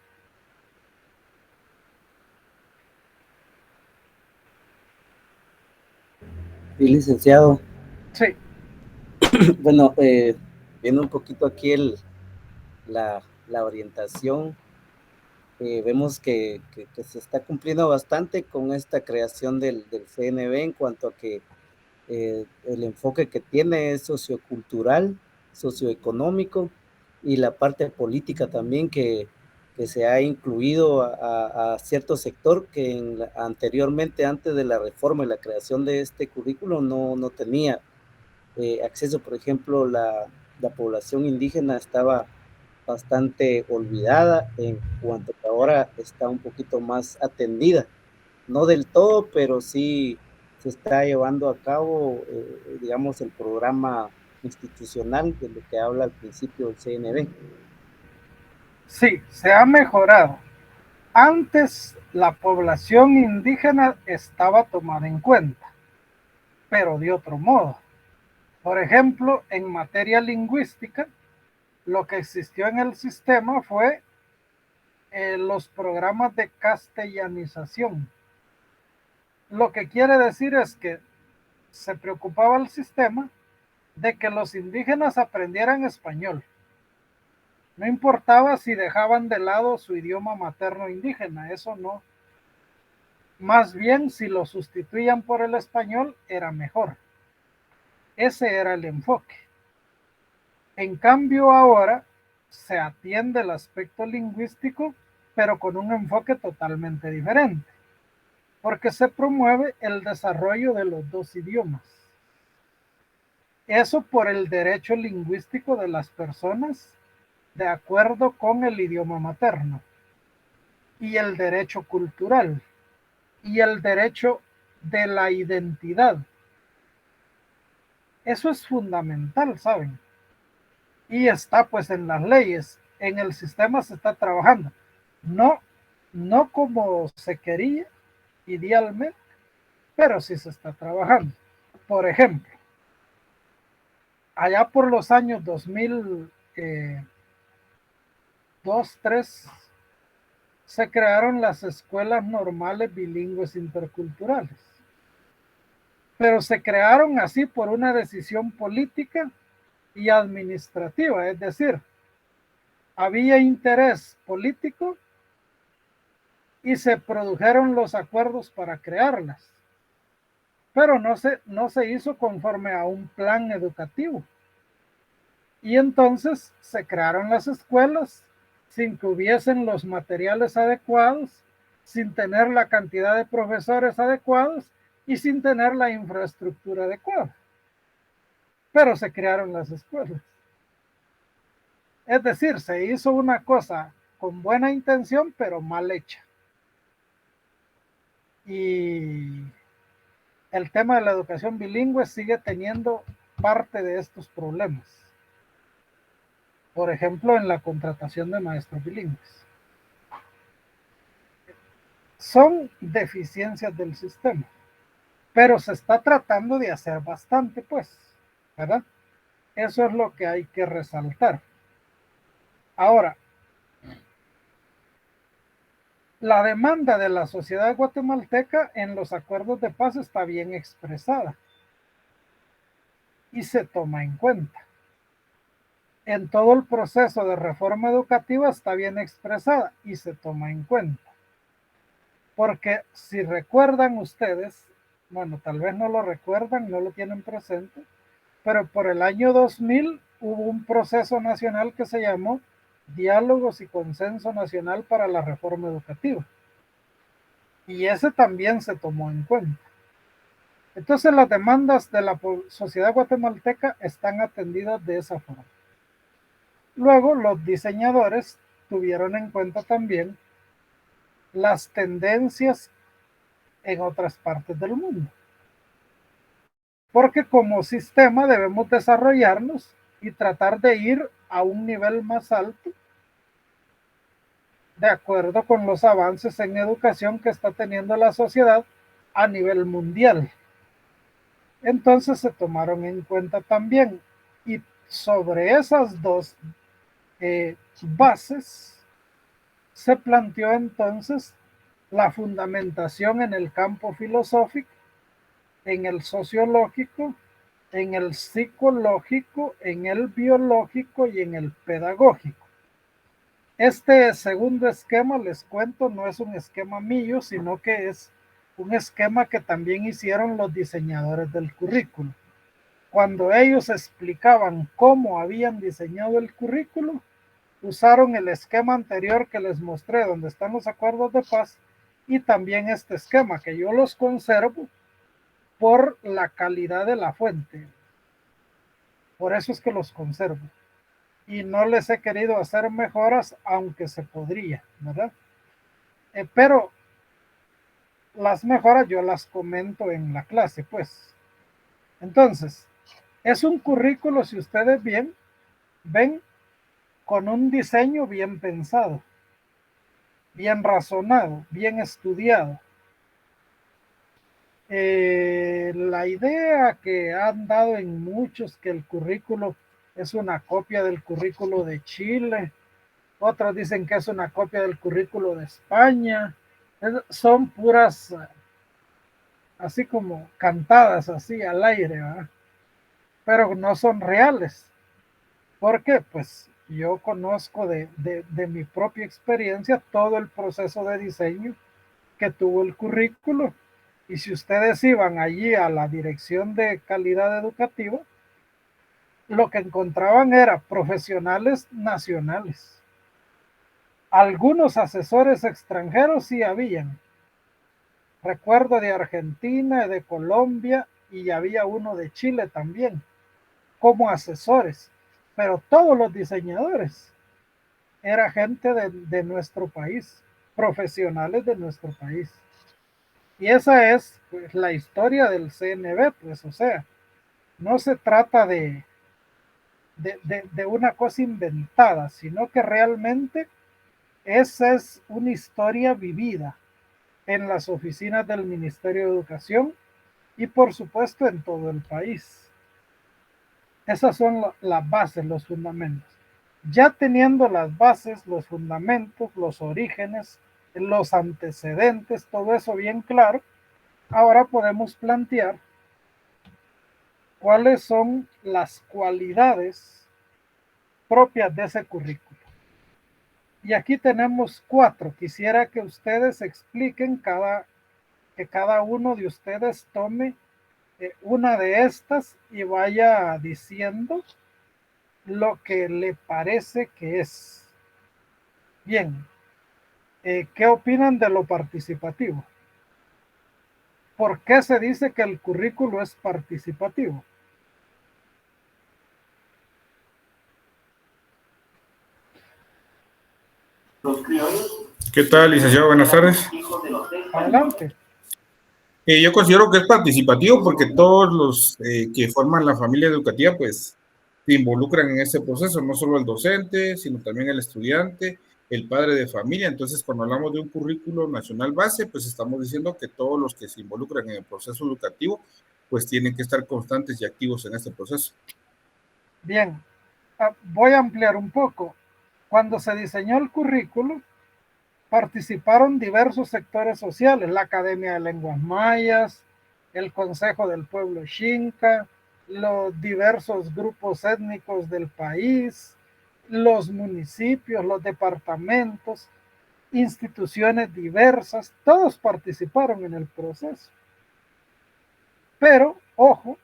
Sí, licenciado. Sí. Bueno, viendo un poquito aquí la orientación, vemos que se está cumpliendo bastante con esta creación del CNB en cuanto a que el enfoque que tiene es sociocultural, socioeconómico y la parte política también que se ha incluido a cierto sector que anteriormente, antes de la reforma y la creación de este currículo, no tenía acceso. Por ejemplo, la población indígena estaba bastante olvidada, en cuanto que ahora está un poquito más atendida. No del todo, pero sí se está llevando a cabo, digamos, el programa institucional de lo que habla al principio el CNB. Sí, se ha mejorado. Antes la población indígena estaba tomada en cuenta, pero de otro modo. Por ejemplo, en materia lingüística, lo que existió en el sistema fue los programas de castellanización. Lo que quiere decir es que se preocupaba el sistema de que los indígenas aprendieran español. No importaba si dejaban de lado su idioma materno indígena, eso no. Más bien, si lo sustituían por el español, era mejor. Ese era el enfoque. En cambio, ahora se atiende el aspecto lingüístico, pero con un enfoque totalmente diferente, porque se promueve el desarrollo de los 2 idiomas. Eso por el derecho lingüístico de las personas de acuerdo con el idioma materno, y el derecho cultural, y el derecho de la identidad. Eso es fundamental, ¿saben? Y está pues en las leyes, en el sistema se está trabajando. No como se quería idealmente, pero sí se está trabajando. Por ejemplo, allá por los años 2000, 2, 3, se crearon las escuelas normales bilingües interculturales. Pero se crearon así por una decisión política y administrativa, es decir, había interés político y se produjeron los acuerdos para crearlas, pero no se hizo conforme a un plan educativo. Y entonces se crearon las escuelas sin que hubiesen los materiales adecuados, sin tener la cantidad de profesores adecuados y sin tener la infraestructura adecuada. Pero se crearon las escuelas. Es decir, se hizo una cosa con buena intención, pero mal hecha. Y el tema de la educación bilingüe sigue teniendo parte de estos problemas. Por ejemplo, en la contratación de maestros bilingües. Son deficiencias del sistema, pero se está tratando de hacer bastante, pues, ¿verdad? Eso es lo que hay que resaltar. Ahora, la demanda de la sociedad guatemalteca en los acuerdos de paz está bien expresada y se toma en cuenta. En todo el proceso de reforma educativa está bien expresada y se toma en cuenta. Porque si recuerdan ustedes, bueno, tal vez no lo recuerdan, no lo tienen presente, pero por el año 2000 hubo un proceso nacional que se llamó Diálogos y Consenso Nacional para la Reforma Educativa. Y ese también se tomó en cuenta. Entonces las demandas de la sociedad guatemalteca están atendidas de esa forma. Luego los diseñadores tuvieron en cuenta también las tendencias en otras partes del mundo. Porque como sistema debemos desarrollarnos y tratar de ir a un nivel más alto de acuerdo con los avances en educación que está teniendo la sociedad a nivel mundial. Entonces se tomaron en cuenta también, y sobre esas dos bases se planteó entonces la fundamentación en el campo filosófico, en el sociológico, en el psicológico, en el biológico y en el pedagógico. Este segundo esquema, les cuento, no es un esquema mío, sino que es un esquema que también hicieron los diseñadores del currículo. Cuando ellos explicaban cómo habían diseñado el currículo, usaron el esquema anterior que les mostré, donde están los acuerdos de paz, y también este esquema, que yo los conservo por la calidad de la fuente. Por eso es que los conservo. Y no les he querido hacer mejoras, aunque se podría, ¿verdad? Pero las mejoras yo las comento en la clase, pues. Entonces, es un currículo, si ustedes ven, con un diseño bien pensado, bien razonado, bien estudiado. La idea que han dado en muchos que el currículo es una copia del currículo de Chile, otros dicen que es una copia del currículo de España, son puras, así como cantadas así al aire, ¿verdad? Pero no son reales. ¿Por qué? Pues yo conozco de mi propia experiencia todo el proceso de diseño que tuvo el currículo. Y si ustedes iban allí a la Dirección de Calidad Educativa, lo que encontraban era profesionales nacionales. Algunos asesores extranjeros sí habían. Recuerdo de Argentina, de Colombia, y había uno de Chile también, como asesores. Pero todos los diseñadores era gente de nuestro país, profesionales de nuestro país. Y esa es pues, la historia del CNB, pues, o sea, no se trata de una cosa inventada, sino que realmente esa es una historia vivida en las oficinas del Ministerio de Educación y por supuesto en todo el país. Esas son las bases, los fundamentos. Ya teniendo las bases, los fundamentos, los orígenes, los antecedentes, todo eso bien claro, ahora podemos plantear cuáles son las cualidades propias de ese currículo. Y aquí tenemos 4. Quisiera que ustedes expliquen que cada uno de ustedes tome una de estas y vaya diciendo lo que le parece que es. Bien, ¿qué opinan de lo participativo? ¿Por qué se dice que el currículo es participativo? ¿Qué tal, licenciado? Buenas tardes. Adelante. Yo considero que es participativo porque todos los que forman la familia educativa, pues, se involucran en ese proceso, no solo el docente, sino también el estudiante, el padre de familia. Entonces, cuando hablamos de un currículo nacional base, pues estamos diciendo que todos los que se involucran en el proceso educativo, pues tienen que estar constantes y activos en este proceso. Bien, voy a ampliar un poco. Cuando se diseñó el currículo, participaron diversos sectores sociales, la Academia de Lenguas Mayas, el Consejo del Pueblo Xinca, los diversos grupos étnicos del país, los municipios, los departamentos, instituciones diversas, todos participaron en el proceso. Pero, ojo,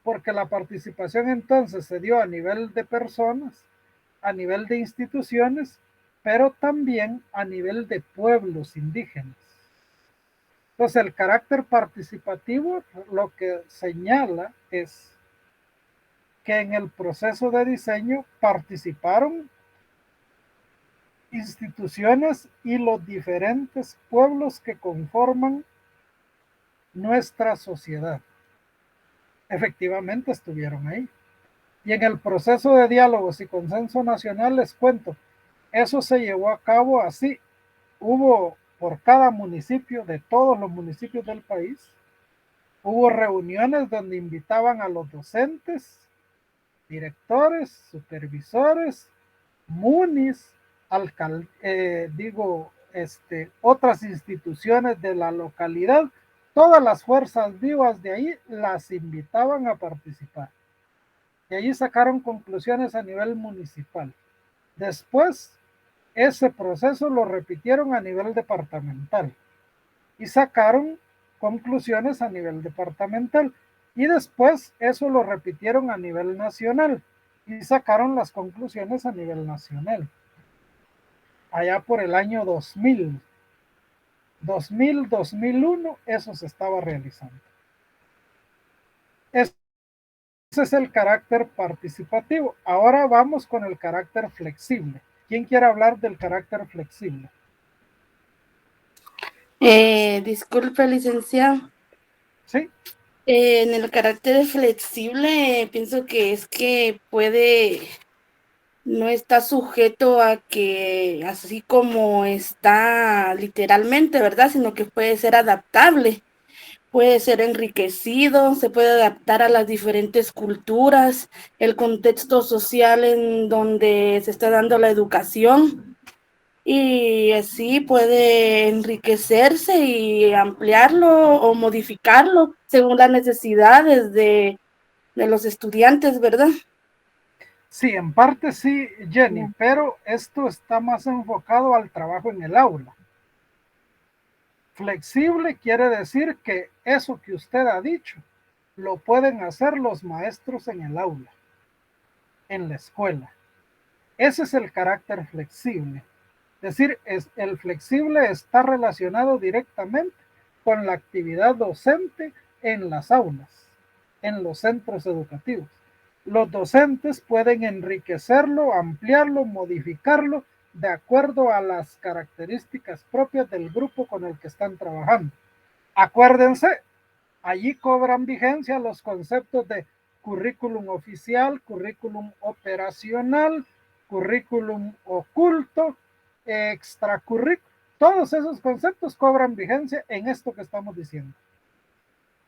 porque la participación entonces se dio a nivel de personas, a nivel de instituciones, pero también a nivel de pueblos indígenas. Entonces, el carácter participativo lo que señala es que en el proceso de diseño participaron instituciones y los diferentes pueblos que conforman nuestra sociedad. Efectivamente estuvieron ahí. Y en el proceso de diálogos y consenso nacional, les cuento, eso se llevó a cabo así. Hubo por cada municipio, de todos los municipios del país, hubo reuniones donde invitaban a los docentes, directores, supervisores, munis, otras instituciones de la localidad, todas las fuerzas vivas de ahí las invitaban a participar. Y allí sacaron conclusiones a nivel municipal. Después, ese proceso lo repitieron a nivel departamental y sacaron conclusiones a nivel departamental. Y después eso lo repitieron a nivel nacional y sacaron las conclusiones a nivel nacional. Allá por el año 2001, eso se estaba realizando. Ese es el carácter participativo. Ahora vamos con el carácter flexible. ¿Quién quiere hablar del carácter flexible? Disculpe, licenciado. Sí. En el carácter flexible, pienso que es que no está sujeto a que así como está literalmente, ¿verdad? Sino que puede ser adaptable, puede ser enriquecido, se puede adaptar a las diferentes culturas, el contexto social en donde se está dando la educación. Y así puede enriquecerse y ampliarlo o modificarlo según las necesidades de los estudiantes, ¿verdad? Sí, en parte sí, Jenny, pero esto está más enfocado al trabajo en el aula. Flexible quiere decir que eso que usted ha dicho lo pueden hacer los maestros en el aula, en la escuela. Ese es el carácter flexible. Es decir, el flexible está relacionado directamente con la actividad docente en las aulas, en los centros educativos. Los docentes pueden enriquecerlo, ampliarlo, modificarlo de acuerdo a las características propias del grupo con el que están trabajando. Acuérdense, allí cobran vigencia los conceptos de currículum oficial, currículum operacional, currículum oculto, extracurricular. Todos esos conceptos cobran vigencia en esto que estamos diciendo.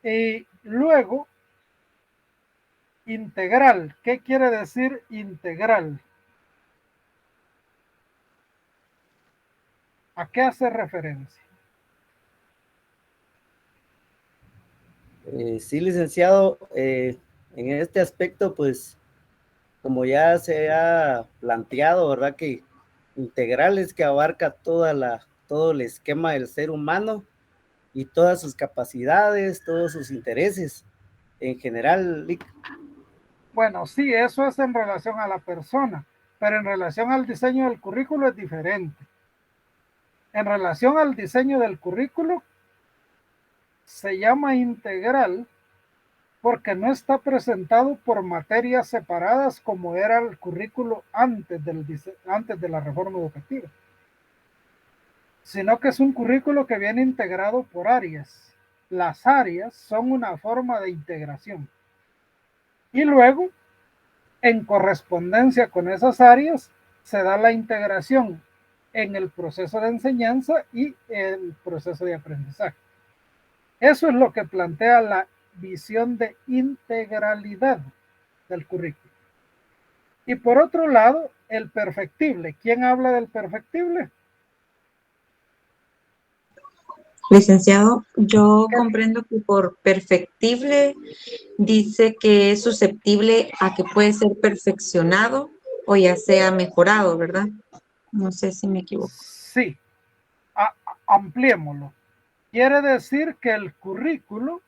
Y luego, integral. ¿Qué quiere decir integral? ¿A qué hace referencia? Sí, licenciado, en este aspecto, pues, como ya se ha planteado, ¿verdad? Que integral es que abarca todo el esquema del ser humano y todas sus capacidades, todos sus intereses en general. Bueno, sí, eso es en relación a la persona, pero en relación al diseño del currículo es diferente. En relación al diseño del currículo, se llama integral porque no está presentado por materias separadas como era el currículo antes de la reforma educativa, sino que es un currículo que viene integrado por áreas. Las áreas son una forma de integración. Y luego, en correspondencia con esas áreas, se da la integración en el proceso de enseñanza y el proceso de aprendizaje. Eso es lo que plantea la visión de integralidad del currículo. Y por otro lado, el perfectible. ¿Quién habla del perfectible? Licenciado, yo comprendo que por perfectible dice que es susceptible a que puede ser perfeccionado o ya sea mejorado, ¿verdad? No sé si me equivoco. Sí, ampliémoslo. Quiere decir que el currículo,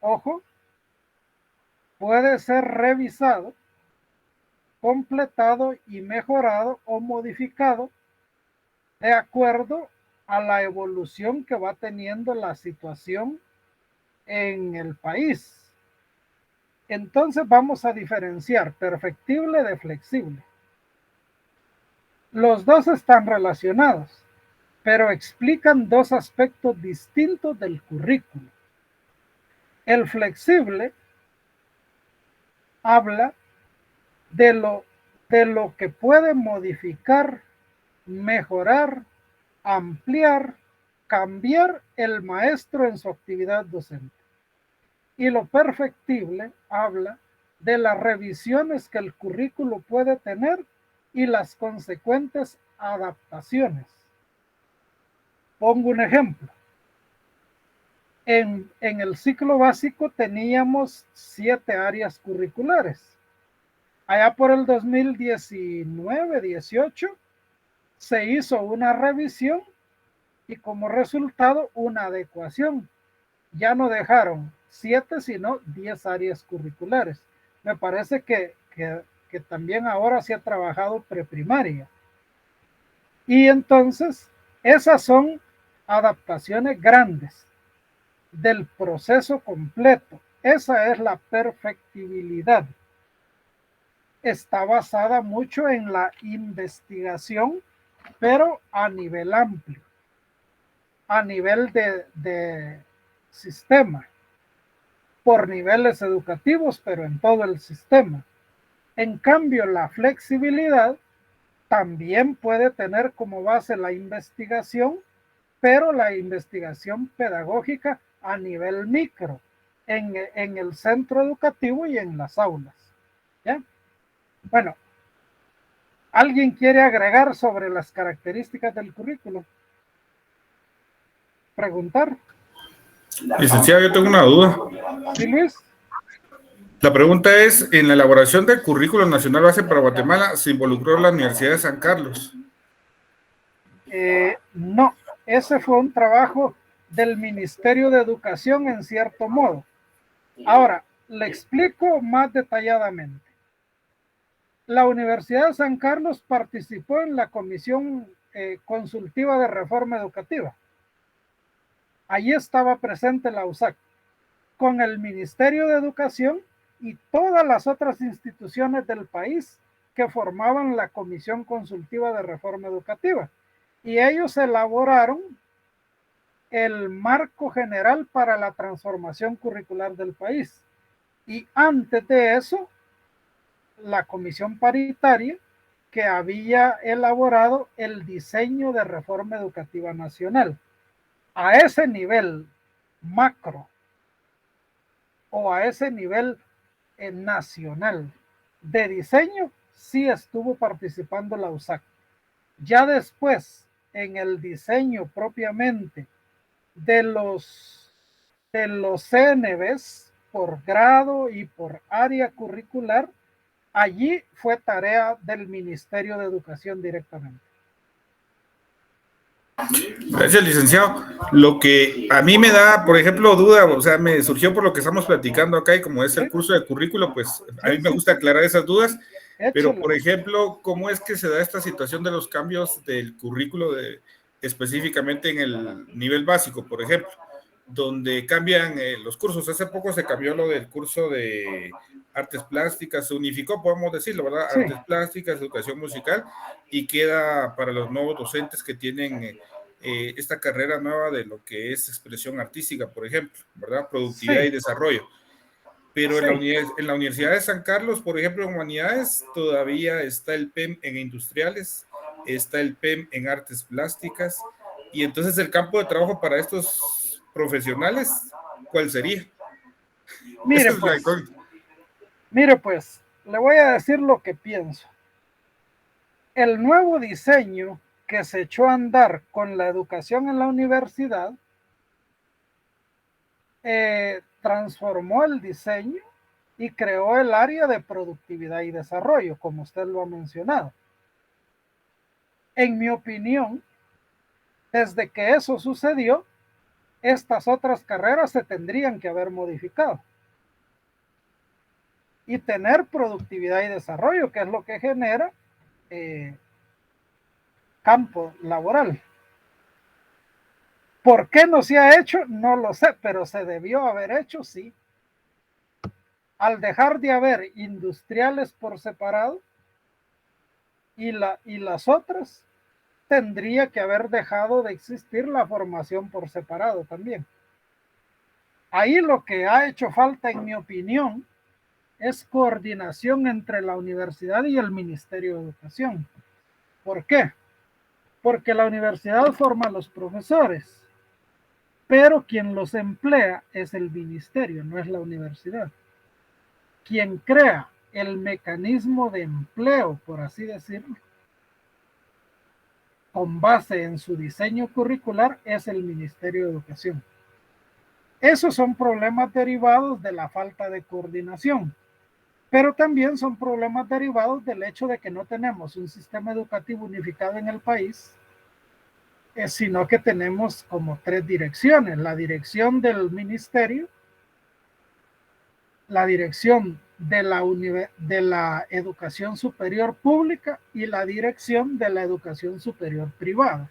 ojo, puede ser revisado, completado y mejorado o modificado de acuerdo a la evolución que va teniendo la situación en el país. Entonces vamos a diferenciar perfectible de flexible. Los dos están relacionados, pero explican dos aspectos distintos del currículo. El flexible habla de lo que puede modificar, mejorar, ampliar, cambiar el maestro en su actividad docente. Y lo perfectible habla de las revisiones que el currículo puede tener y las consecuentes adaptaciones. Pongo un ejemplo. En el ciclo básico teníamos 7 áreas curriculares. Allá por el 2019-18 se hizo una revisión y como resultado una adecuación. Ya no dejaron 7, sino 10 áreas curriculares. Me parece que también ahora se ha trabajado preprimaria. Y entonces, esas son adaptaciones grandes del proceso completo. Esa es la perfectibilidad. Está basada mucho en la investigación, pero a nivel amplio, a nivel de sistema, por niveles educativos, pero en todo el sistema. En cambio, la flexibilidad también puede tener como base la investigación, pero la investigación pedagógica a nivel micro, en el centro educativo y en las aulas. ¿Ya? Bueno, ¿alguien quiere agregar sobre las características del currículo? ¿Preguntar? Licenciado, yo tengo una duda. ¿Sí, Luis? La pregunta es, en la elaboración del currículo nacional base para Guatemala, ¿se involucró la Universidad de San Carlos? No, ese fue un trabajo del Ministerio de Educación en cierto modo. Ahora, le explico más detalladamente. La Universidad de San Carlos participó en la Comisión Consultiva de Reforma Educativa. Allí estaba presente la USAC, con el Ministerio de Educación y todas las otras instituciones del país que formaban la Comisión Consultiva de Reforma Educativa. Y ellos elaboraron el marco general para la transformación curricular del país. Y antes de eso, la comisión paritaria que había elaborado el diseño de reforma educativa nacional. A ese nivel macro o a ese nivel nacional de diseño, sí estuvo participando la USAC. Ya después, en el diseño propiamente de los CNBs por grado y por área curricular, allí fue tarea del Ministerio de Educación directamente. Gracias, licenciado. Lo que a mí me da, por ejemplo, duda, o sea, me surgió por lo que estamos platicando acá y como es el curso de currículo, pues a mí me gusta aclarar esas dudas, pero por ejemplo, ¿cómo es que se da esta situación de los cambios del currículo específicamente en el nivel básico, por ejemplo, donde cambian los cursos? Hace poco se cambió lo del curso de artes plásticas, se unificó, podemos decirlo, ¿verdad? Sí. Artes plásticas, educación musical, y queda para los nuevos docentes que tienen esta carrera nueva de lo que es expresión artística, por ejemplo, ¿verdad? Productividad y desarrollo. Pero en la Universidad de San Carlos, por ejemplo, en humanidades, todavía está el PEM en industriales, está el PEM en artes plásticas, y entonces el campo de trabajo para estos profesionales, ¿cuál sería? Mire pues, le voy a decir lo que pienso. El nuevo diseño que se echó a andar con la educación en la universidad transformó el diseño y creó el área de productividad y desarrollo, como usted lo ha mencionado. En mi opinión, desde que eso sucedió, estas otras carreras se tendrían que haber modificado y tener productividad y desarrollo, que es lo que genera campo laboral. ¿Por qué no se ha hecho? No lo sé, pero se debió haber hecho, sí. Al dejar de haber industriales por separado y las otras, tendría que haber dejado de existir la formación por separado también. Ahí lo que ha hecho falta, en mi opinión, es coordinación entre la universidad y el Ministerio de Educación. ¿Por qué? Porque la universidad forma a los profesores, pero quien los emplea es el ministerio, no es la universidad. Quien crea el mecanismo de empleo, por así decirlo, con base en su diseño curricular, es el Ministerio de Educación. Esos son problemas derivados de la falta de coordinación, pero también son problemas derivados del hecho de que no tenemos un sistema educativo unificado en el país, sino que tenemos como tres direcciones: la dirección del ministerio, la dirección de la educación superior pública y la dirección de la educación superior privada.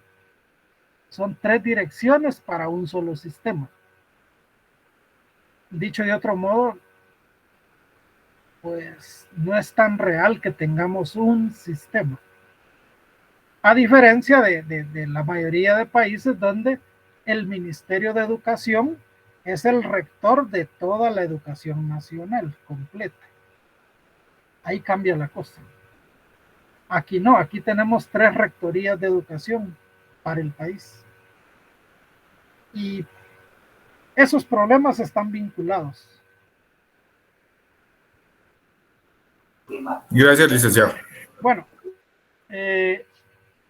Son tres direcciones para un solo sistema. Dicho de otro modo, pues no es tan real que tengamos un sistema. A diferencia de la mayoría de países donde el Ministerio de Educación es el rector de toda la educación nacional completa. Ahí cambia la cosa. Aquí no, aquí tenemos 3 rectorías de educación para el país. Y esos problemas están vinculados. Gracias, licenciado. Bueno,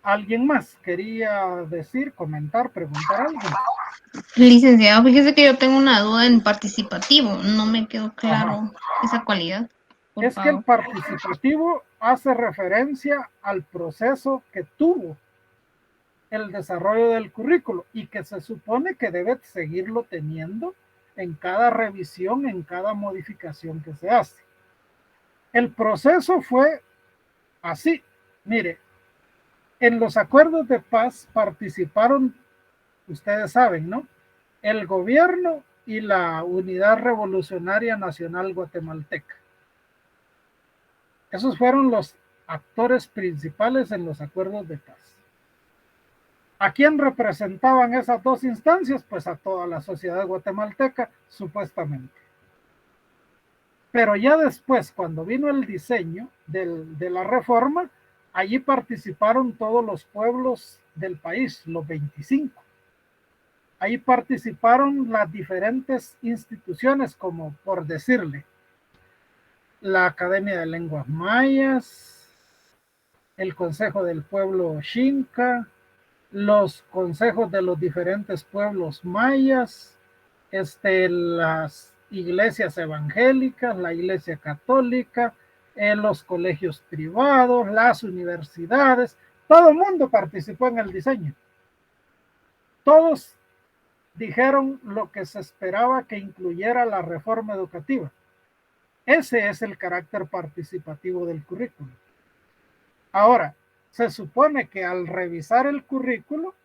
¿alguien más quería decir, comentar, preguntar algo? Licenciado, fíjese que yo tengo una duda en participativo, no me quedó claro esa cualidad. Es que el participativo hace referencia al proceso que tuvo el desarrollo del currículo y que se supone que debe seguirlo teniendo en cada revisión, en cada modificación que se hace. El proceso fue así. Mire, en los acuerdos de paz participaron, ustedes saben, ¿no?, el gobierno y la Unidad Revolucionaria Nacional Guatemalteca. Esos fueron los actores principales en los acuerdos de paz. ¿A quién representaban esas dos instancias? Pues a toda la sociedad guatemalteca, supuestamente. Pero ya después, cuando vino el diseño de la reforma, allí participaron todos los pueblos del país, los 25. Ahí participaron las diferentes instituciones, como por decirle, la Academia de Lenguas Mayas, el Consejo del Pueblo Xinca, los consejos de los diferentes pueblos mayas, las iglesias evangélicas, la iglesia católica, los colegios privados, las universidades, todo el mundo participó en el diseño. Todos dijeron lo que se esperaba que incluyera la reforma educativa. Ese es el carácter participativo del currículo. Ahora, se supone que al revisar el currículo,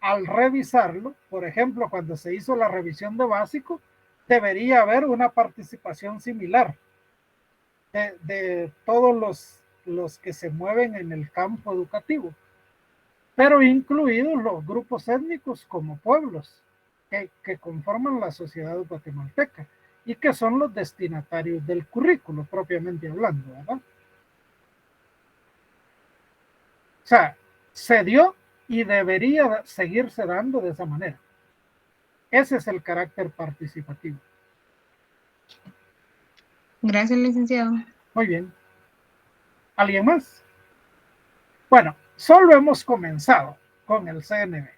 al revisarlo, por ejemplo, cuando se hizo la revisión de básico, debería haber una participación similar de todos los que se mueven en el campo educativo, pero incluidos los grupos étnicos como pueblos que conforman la sociedad guatemalteca y que son los destinatarios del currículo propiamente hablando, ¿verdad? O sea, se dio y debería seguirse dando de esa manera. Ese es el carácter participativo. Gracias, licenciado. Muy bien. ¿Alguien más? Bueno, solo hemos comenzado con el CNB.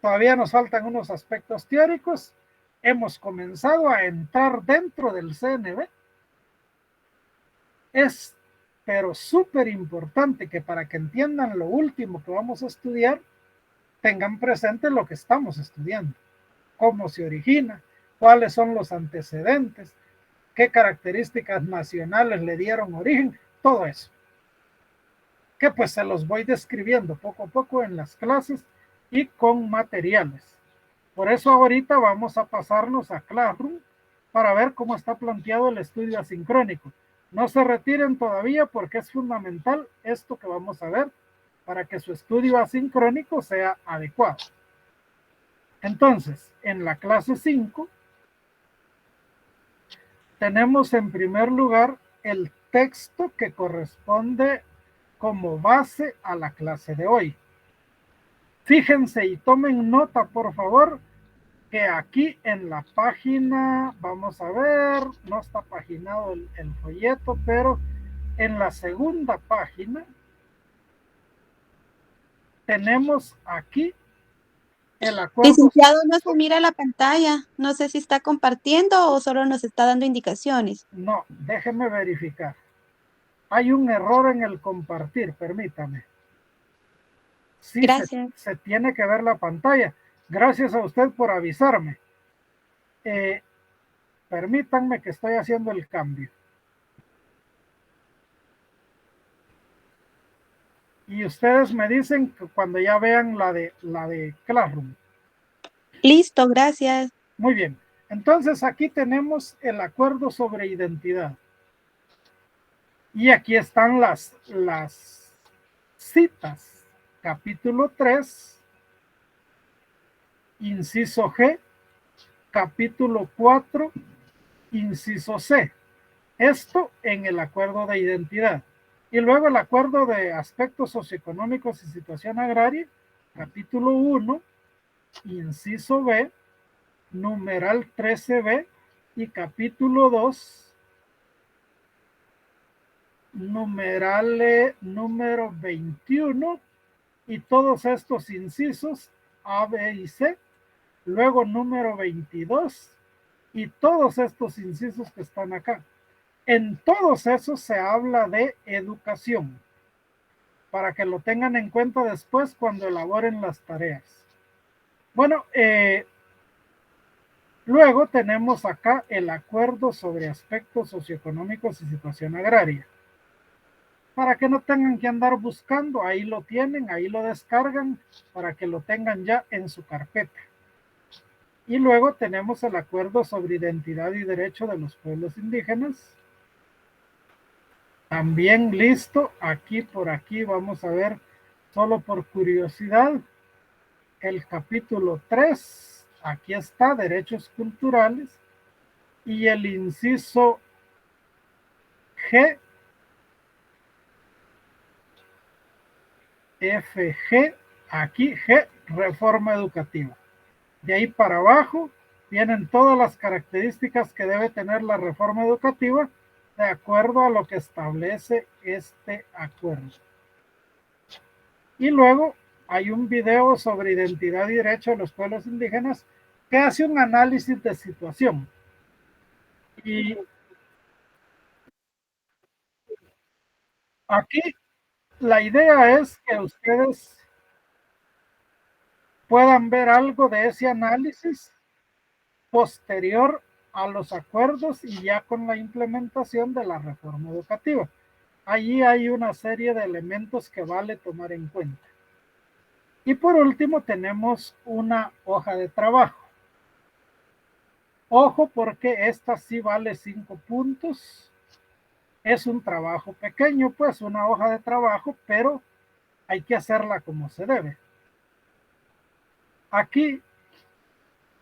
Todavía nos faltan unos aspectos teóricos. Hemos comenzado a entrar dentro del CNB. Es, pero súper importante que para que entiendan lo último que vamos a estudiar, tengan presente lo que estamos estudiando. Cómo se origina, cuáles son los antecedentes, qué características nacionales le dieron origen, todo eso. Que pues se los voy describiendo poco a poco en las clases y con materiales. Por eso ahorita vamos a pasarnos a Classroom para ver cómo está planteado el estudio asincrónico. No se retiren todavía porque es fundamental esto que vamos a ver para que su estudio asincrónico sea adecuado. Entonces, en la clase 5 tenemos en primer lugar el texto que corresponde como base a la clase de hoy. Fíjense y tomen nota, por favor, que aquí en la página, vamos a ver, no está paginado el folleto, pero en la segunda página tenemos aquí el acuerdo. Licenciado, no se mira la pantalla. No sé si está compartiendo o solo nos está dando indicaciones. No, déjeme verificar. Hay un error en el compartir, permítame. Sí, gracias. Se tiene que ver la pantalla. Gracias a usted por avisarme. Permítanme que estoy haciendo el cambio. Y ustedes me dicen que cuando ya vean la de Classroom. Listo, gracias. Muy bien. Entonces aquí tenemos el acuerdo sobre identidad. Y aquí están las citas. Capítulo 3, inciso G, capítulo 4, inciso C. Esto en el acuerdo de identidad. Y luego el acuerdo de aspectos socioeconómicos y situación agraria, capítulo 1, inciso B, numeral 13B, y capítulo 2, numeral número 21, y todos estos incisos A, B y C, luego número 22, y todos estos incisos que están acá. En todos esos se habla de educación, para que lo tengan en cuenta después cuando elaboren las tareas. Bueno, luego tenemos acá el acuerdo sobre aspectos socioeconómicos y situación agraria. Para que no tengan que andar buscando, ahí lo tienen, ahí lo descargan, para que lo tengan ya en su carpeta. Y luego tenemos el acuerdo sobre identidad y derecho de los pueblos indígenas. También listo, aquí por aquí vamos a ver, solo por curiosidad, el capítulo 3, aquí está, derechos culturales, y el inciso G, FG, aquí G, reforma educativa. De ahí para abajo vienen todas las características que debe tener la reforma educativa de acuerdo a lo que establece este acuerdo. Y luego hay un video sobre identidad y derecho de los pueblos indígenas que hace un análisis de situación. Y aquí la idea es que ustedes puedan ver algo de ese análisis posterior a los acuerdos y ya con la implementación de la reforma educativa. Allí hay una serie de elementos que vale tomar en cuenta. Y por último tenemos una hoja de trabajo. Ojo, porque esta sí vale 5 puntos. Es un trabajo pequeño, pues una hoja de trabajo, pero hay que hacerla como se debe. Aquí,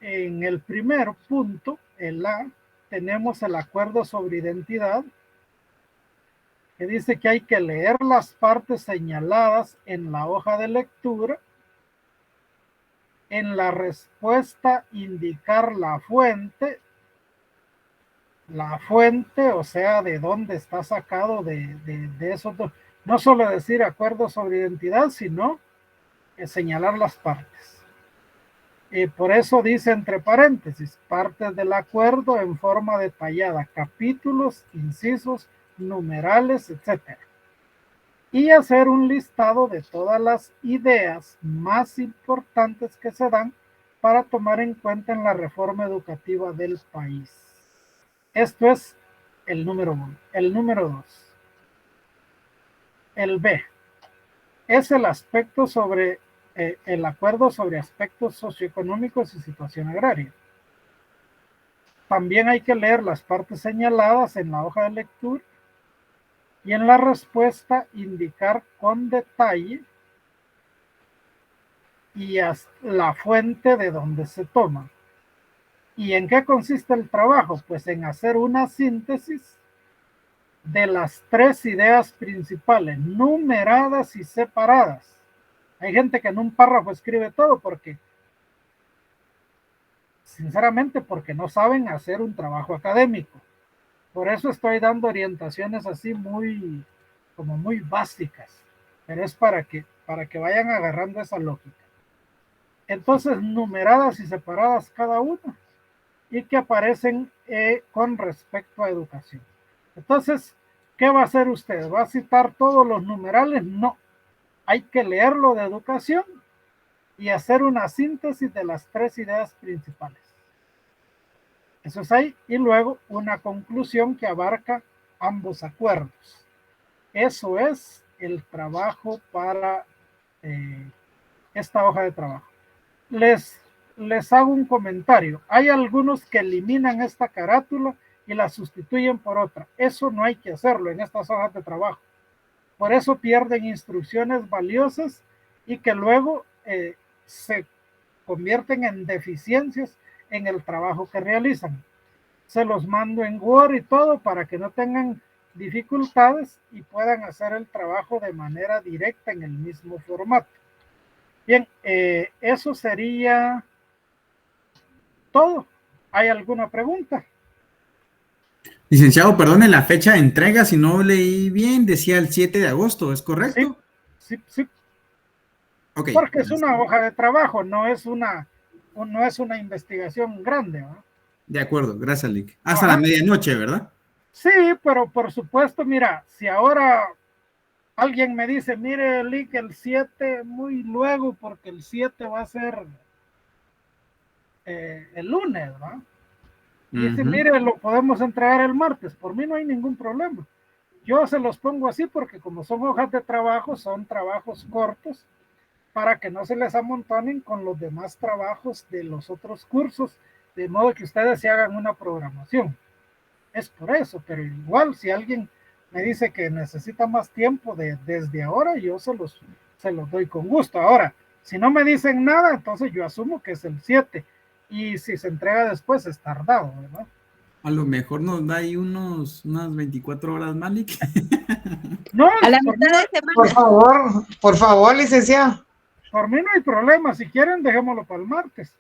en el primer punto, el A, tenemos el acuerdo sobre identidad, que dice que hay que leer las partes señaladas en la hoja de lectura. En la respuesta, indicar la fuente, o sea, de dónde está sacado de esos dos. No solo decir acuerdo sobre identidad, sino señalar las partes. Por eso dice entre paréntesis, partes del acuerdo en forma detallada, capítulos, incisos, numerales, etc. Y hacer un listado de todas las ideas más importantes que se dan para tomar en cuenta en la reforma educativa del país. Esto es el número 1. El número 2. El B. Es el aspecto sobre el acuerdo sobre aspectos socioeconómicos y situación agraria. También hay que leer las partes señaladas en la hoja de lectura y en la respuesta indicar con detalle y la fuente de donde se toma. ¿Y en qué consiste el trabajo? Pues en hacer una síntesis de las 3 ideas principales, numeradas y separadas. Hay gente que en un párrafo escribe todo porque, sinceramente, porque no saben hacer un trabajo académico. Por eso estoy dando orientaciones así muy básicas, pero es para que vayan agarrando esa lógica. Entonces, numeradas y separadas cada una y que aparecen con respecto a educación. Entonces, ¿qué va a hacer usted? ¿Va a citar todos los numerales? No. Hay que leerlo de educación y hacer una síntesis de las 3 ideas principales. Eso es ahí. Y luego una conclusión que abarca ambos acuerdos. Eso es el trabajo para esta hoja de trabajo. Les hago un comentario. Hay algunos que eliminan esta carátula y la sustituyen por otra. Eso no hay que hacerlo en estas hojas de trabajo. Por eso pierden instrucciones valiosas y que luego se convierten en deficiencias en el trabajo que realizan. Se los mando en Word y todo para que no tengan dificultades y puedan hacer el trabajo de manera directa en el mismo formato. Bien, eso sería todo. ¿Hay alguna pregunta? Licenciado, perdone la fecha de entrega, si no leí bien, decía el 7 de agosto, ¿es correcto? Sí. Okay, porque gracias. Es una hoja de trabajo, no es una investigación grande, ¿no? De acuerdo, gracias, Lick. Hasta la medianoche, ¿verdad? Sí, pero por supuesto, mira, si ahora alguien me dice, mire, Lick, el 7 muy luego, porque el 7 va a ser el lunes, ¿no? Y dice, mire, lo podemos entregar el martes. Por mí no hay ningún problema. Yo se los pongo así porque como son hojas de trabajo, son trabajos cortos para que no se les amontonen con los demás trabajos de los otros cursos, de modo que ustedes se hagan una programación. Es por eso, pero igual si alguien me dice que necesita más tiempo desde ahora, yo se los doy con gusto. Ahora, si no me dicen nada, entonces yo asumo que es el 7. Y si se entrega después es tardado, ¿verdad? A lo mejor nos da ahí unas 24 horas más, Lick. No, a la mitad de semana. Por favor, licenciado. Por mí no hay problema. Si quieren, dejémoslo para el martes.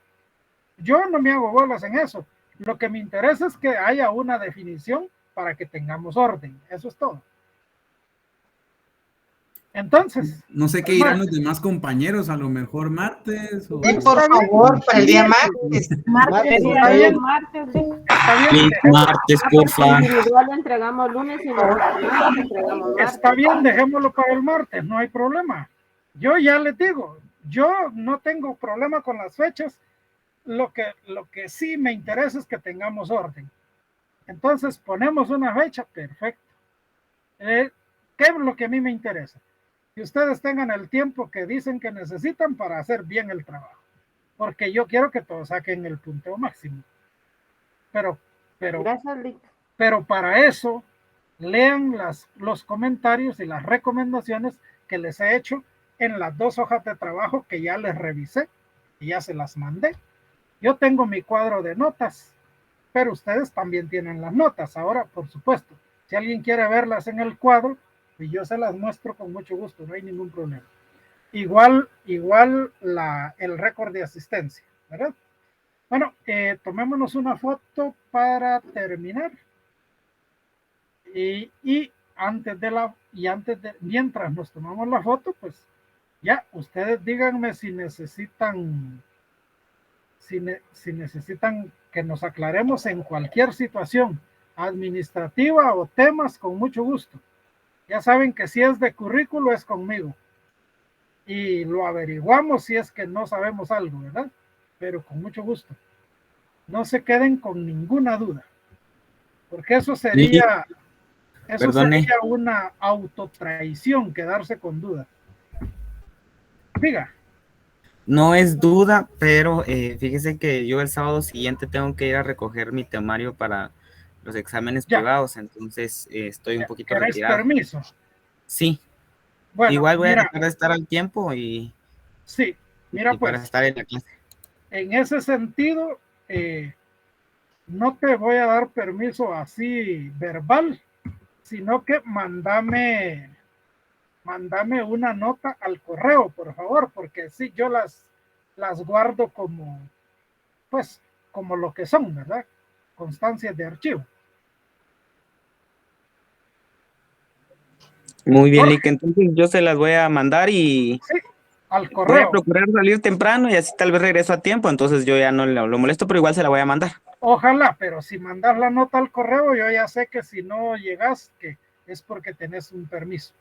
Yo no me hago bolas en eso. Lo que me interesa es que haya una definición para que tengamos orden. Eso es todo. Entonces. No sé qué dirán los demás compañeros, a lo mejor martes. O... Sí, por favor, para el día martes. Martes, está bien. martes, sí. Está bien. Martes, porfa. Individual lo entregamos lunes y lo entregamos martes. Está bien, dejémoslo para el martes, no hay problema. Yo ya les digo, yo no tengo problema con las fechas. Lo que sí me interesa es que tengamos orden. Entonces ponemos una fecha, perfecto. ¿Qué es lo que a mí me interesa? Que ustedes tengan el tiempo que dicen que necesitan para hacer bien el trabajo, porque yo quiero que todos saquen el punteo máximo. Pero Gracias, Lick. Pero para eso lean los comentarios y las recomendaciones que les he hecho en las 2 hojas de trabajo que ya les revisé y ya se las mandé. Yo tengo mi cuadro de notas, pero ustedes también tienen las notas. Ahora, por supuesto, si alguien quiere verlas en el cuadro, y yo se las muestro con mucho gusto, no hay ningún problema. Igual el récord de asistencia, ¿verdad? Bueno, tomémonos una foto para terminar. Mientras nos tomamos la foto, pues ya, ustedes díganme si necesitan que nos aclaremos en cualquier situación administrativa o temas, con mucho gusto. Ya saben que si es de currículo es conmigo y lo averiguamos si es que no sabemos algo, ¿verdad? Pero con mucho gusto. No se queden con ninguna duda, porque eso sería una autotraición, quedarse con duda. Diga. No es duda, pero fíjese que yo el sábado siguiente tengo que ir a recoger mi temario para los exámenes privados, entonces estoy un poquito retirado. ¿Permiso? Sí. Bueno, igual voy a tratar de estar al tiempo y... Sí, mira, pues, para estar en la clase. En ese sentido, no te voy a dar permiso así verbal, sino que mándame una nota al correo, por favor, porque sí, yo las guardo como lo que son, ¿verdad? Constancias de archivo. Muy bien, Lick, entonces yo se las voy a mandar y sí, al correo. Voy a procurar salir temprano y así tal vez regreso a tiempo, entonces yo ya no lo molesto, pero igual se la voy a mandar. Ojalá, pero si mandas la nota al correo, yo ya sé que si no llegas, que es porque tenés un permiso.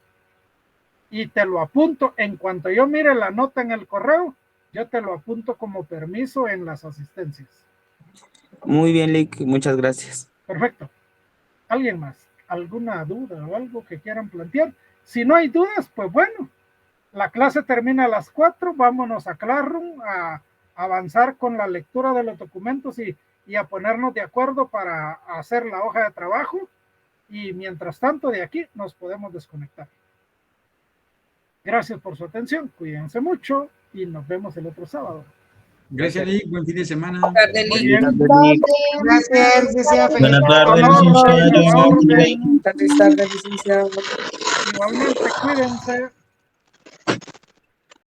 Y te lo apunto, en cuanto yo mire la nota en el correo, yo te lo apunto como permiso en las asistencias. Muy bien, Lick, muchas gracias. Perfecto. ¿Alguien más? ¿Alguna duda o algo que quieran plantear? Si no hay dudas, pues bueno, la clase termina a las 4, vámonos a Classroom a avanzar con la lectura de los documentos y a ponernos de acuerdo para hacer la hoja de trabajo, y mientras tanto de aquí nos podemos desconectar. Gracias por su atención, cuídense mucho y nos vemos el otro sábado. Gracias, Lick. Buen fin de semana. Muy bien. Gracias, licenciado. Buenas tardes, licenciado. Igualmente, cuídense.